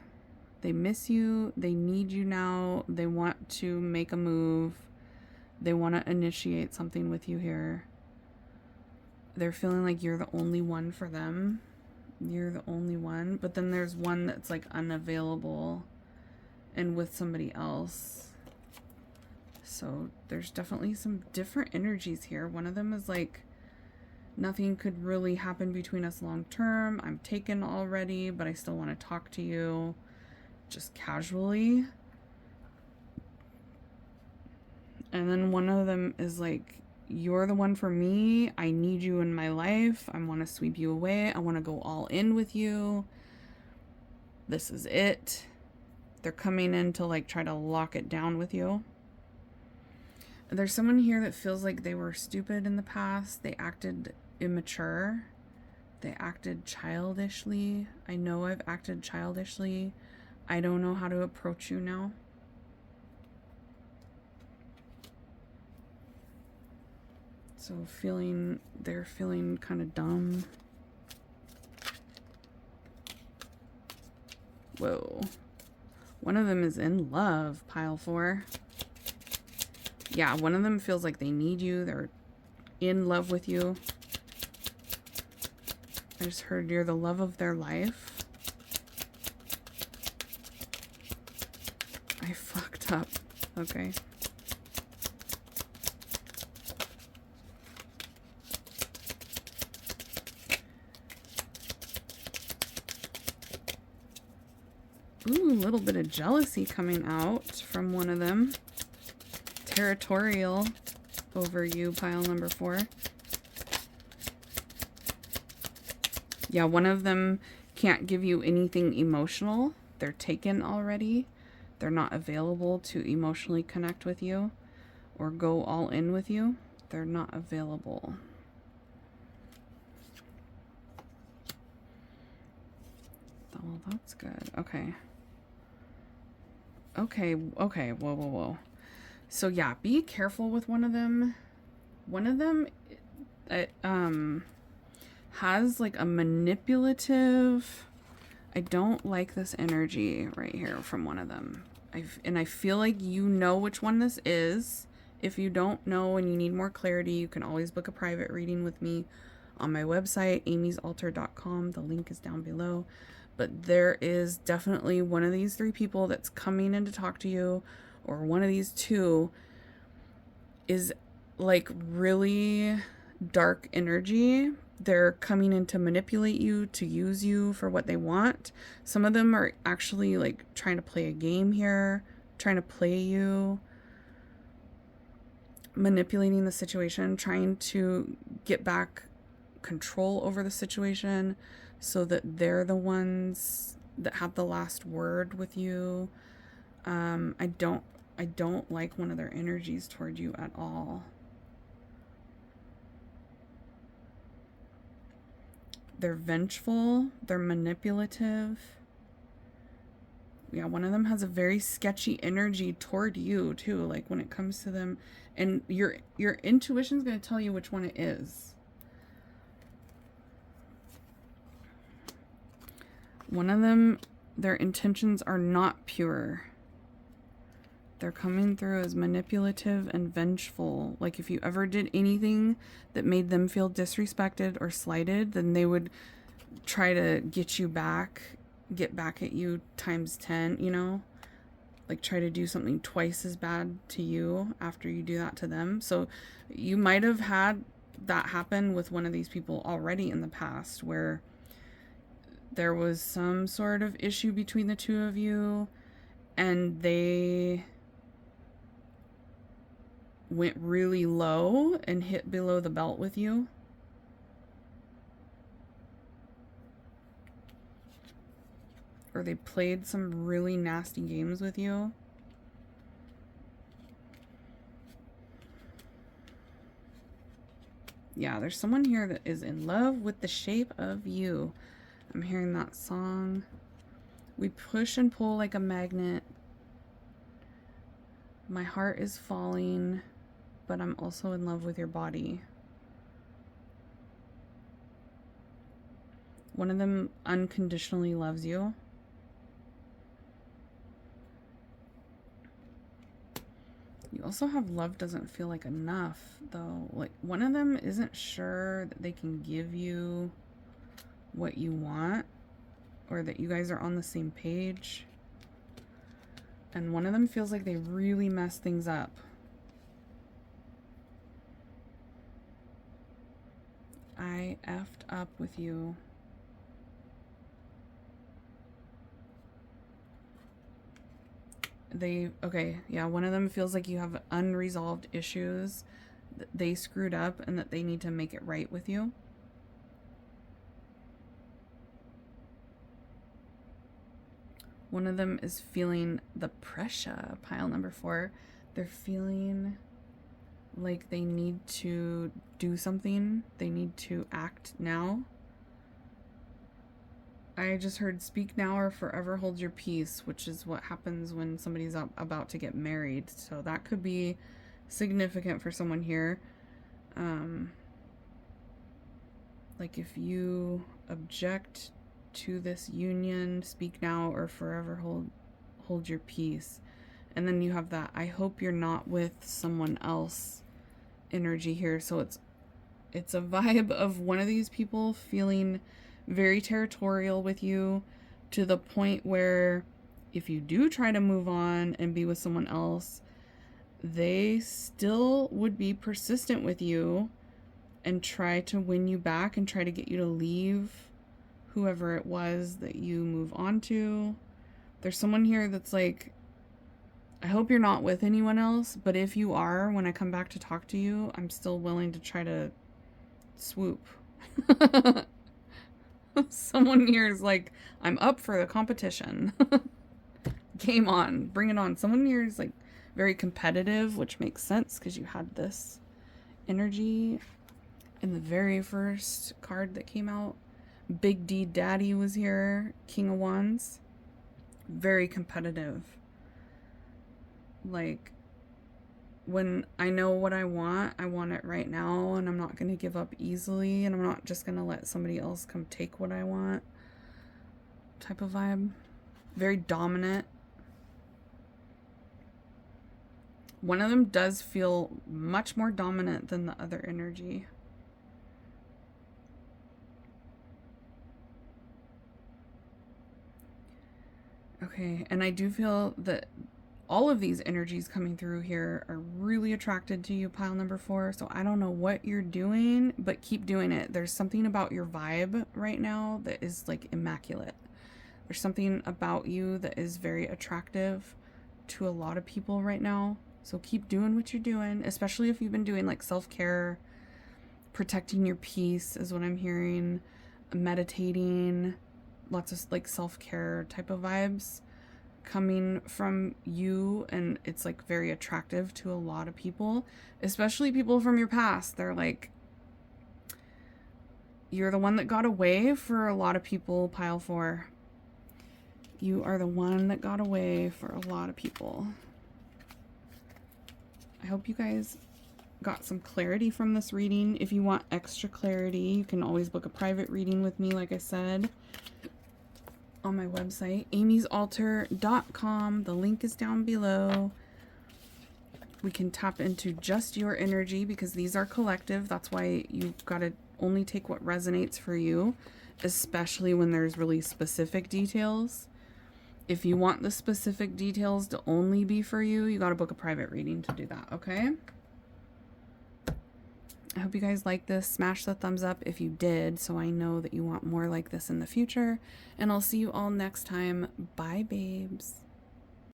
They miss you. They need you now. They want to make a move. They want to initiate something with you here. They're feeling like you're the only one for them. You're the only one. But then there's one that's like unavailable and with somebody else. So there's definitely some different energies here. One of them is like, nothing could really happen between us long term. I'm taken already, but I still want to talk to you just casually. And then one of them is like, you're the one for me. I need you in my life. I want to sweep you away. I want to go all in with you. This is it. They're coming in to like try to lock it down with you. There's someone here that feels like they were stupid in the past. They acted immature. They acted childishly. I know I've acted childishly. I don't know how to approach you now. So they're feeling kind of dumb. Whoa. One of them is in love, pile 4. Yeah, one of them feels like they need you. They're in love with you. I just heard you're the love of their life. I fucked up. Okay. Ooh, a little bit of jealousy coming out from one of them. Territorial over you, pile number 4. Yeah, one of them can't give you anything emotional. They're taken already. They're not available to emotionally connect with you or go all in with you. They're not available. Well, that's good. Okay. Okay. Whoa. So yeah, be careful with one of them. One of them has like a manipulative, I don't like this energy right here from one of them. I feel like you know which one this is. If you don't know and you need more clarity, you can always book a private reading with me on my website, amysaltar.com. The link is down below. But there is definitely one of these 3 people that's coming in to talk to you, or one of these 2 is like really dark energy. They're coming in to manipulate you, to use you for what they want. Some of them are actually like trying to play a game here, trying to play you, manipulating the situation, trying to get back control over the situation so that they're the ones that have the last word with you. I don't like one of their energies toward you at all. They're vengeful. They're manipulative. Yeah, one of them has a very sketchy energy toward you too, like when it comes to them. And your intuition's going to tell you which one it is. One of them, their intentions are not pure. They're coming through as manipulative and vengeful. Like if you ever did anything that made them feel disrespected or slighted, then they would try to get back at you times 10, you know? Like try to do something twice as bad to you after you do that to them. So you might have had that happen with one of these people already in the past, where there was some sort of issue between the 2 of you and they went really low and hit below the belt with you. Or they played some really nasty games with you. Yeah, there's someone here that is in love with the shape of you. I'm hearing that song. We push and pull like a magnet. My heart is falling, but I'm also in love with your body. One of them unconditionally loves you. You also have love doesn't feel like enough, though. Like, one of them isn't sure that they can give you what you want or that you guys are on the same page. And one of them feels like they really messed things up. I effed up with you. Okay, yeah, one of them feels like you have unresolved issues that they screwed up and that they need to make it right with you. One of them is feeling the pressure, pile number 4. They're feeling like they need to do something. They need to act now. I just heard speak now or forever hold your peace, which is what happens when somebody's about to get married. So that could be significant for someone here. Like if you object to this union, speak now or forever hold your peace. And then you have that I hope you're not with someone else energy here. So it's a vibe of one of these people feeling very territorial with you to the point where if you do try to move on and be with someone else, they still would be persistent with you and try to win you back and try to get you to leave whoever it was that you move on to. There's someone here that's like, I hope you're not with anyone else, but if you are, when I come back to talk to you, I'm still willing to try to swoop. Someone here is like, I'm up for the competition. Game on, bring it on. Someone here is like very competitive, which makes sense because you had this energy in the very first card that came out. Big D Daddy was here, King of Wands. Very competitive. Like, when I know what I want it right now, and I'm not going to give up easily, and I'm not just going to let somebody else come take what I want type of vibe. Very dominant. One of them does feel much more dominant than the other energy. Okay, and I do feel that all of these energies coming through here are really attracted to you, pile number 4. So I don't know what you're doing, but keep doing it. There's something about your vibe right now that is like immaculate. There's something about you that is very attractive to a lot of people right now. So keep doing what you're doing, especially if you've been doing like self-care, protecting your peace is what I'm hearing, meditating, lots of like self-care type of vibes coming from you, and it's like very attractive to a lot of people, especially people from your past. They're like, you're the one that got away for a lot of people, pile 4. You are the one that got away for a lot of people. I hope you guys got some clarity from this reading. If you want extra clarity, you can always book a private reading with me, like I said, on my website, amysaltar.com. The link is down below. We can tap into just your energy because these are collective. That's why you've got to only take what resonates for you, especially when there's really specific details. If you want the specific details to only be for you, you got to book a private reading to do that, okay? I hope you guys like this. Smash the thumbs up if you did, so I know that you want more like this in the future. And I'll see you all next time. Bye, babes.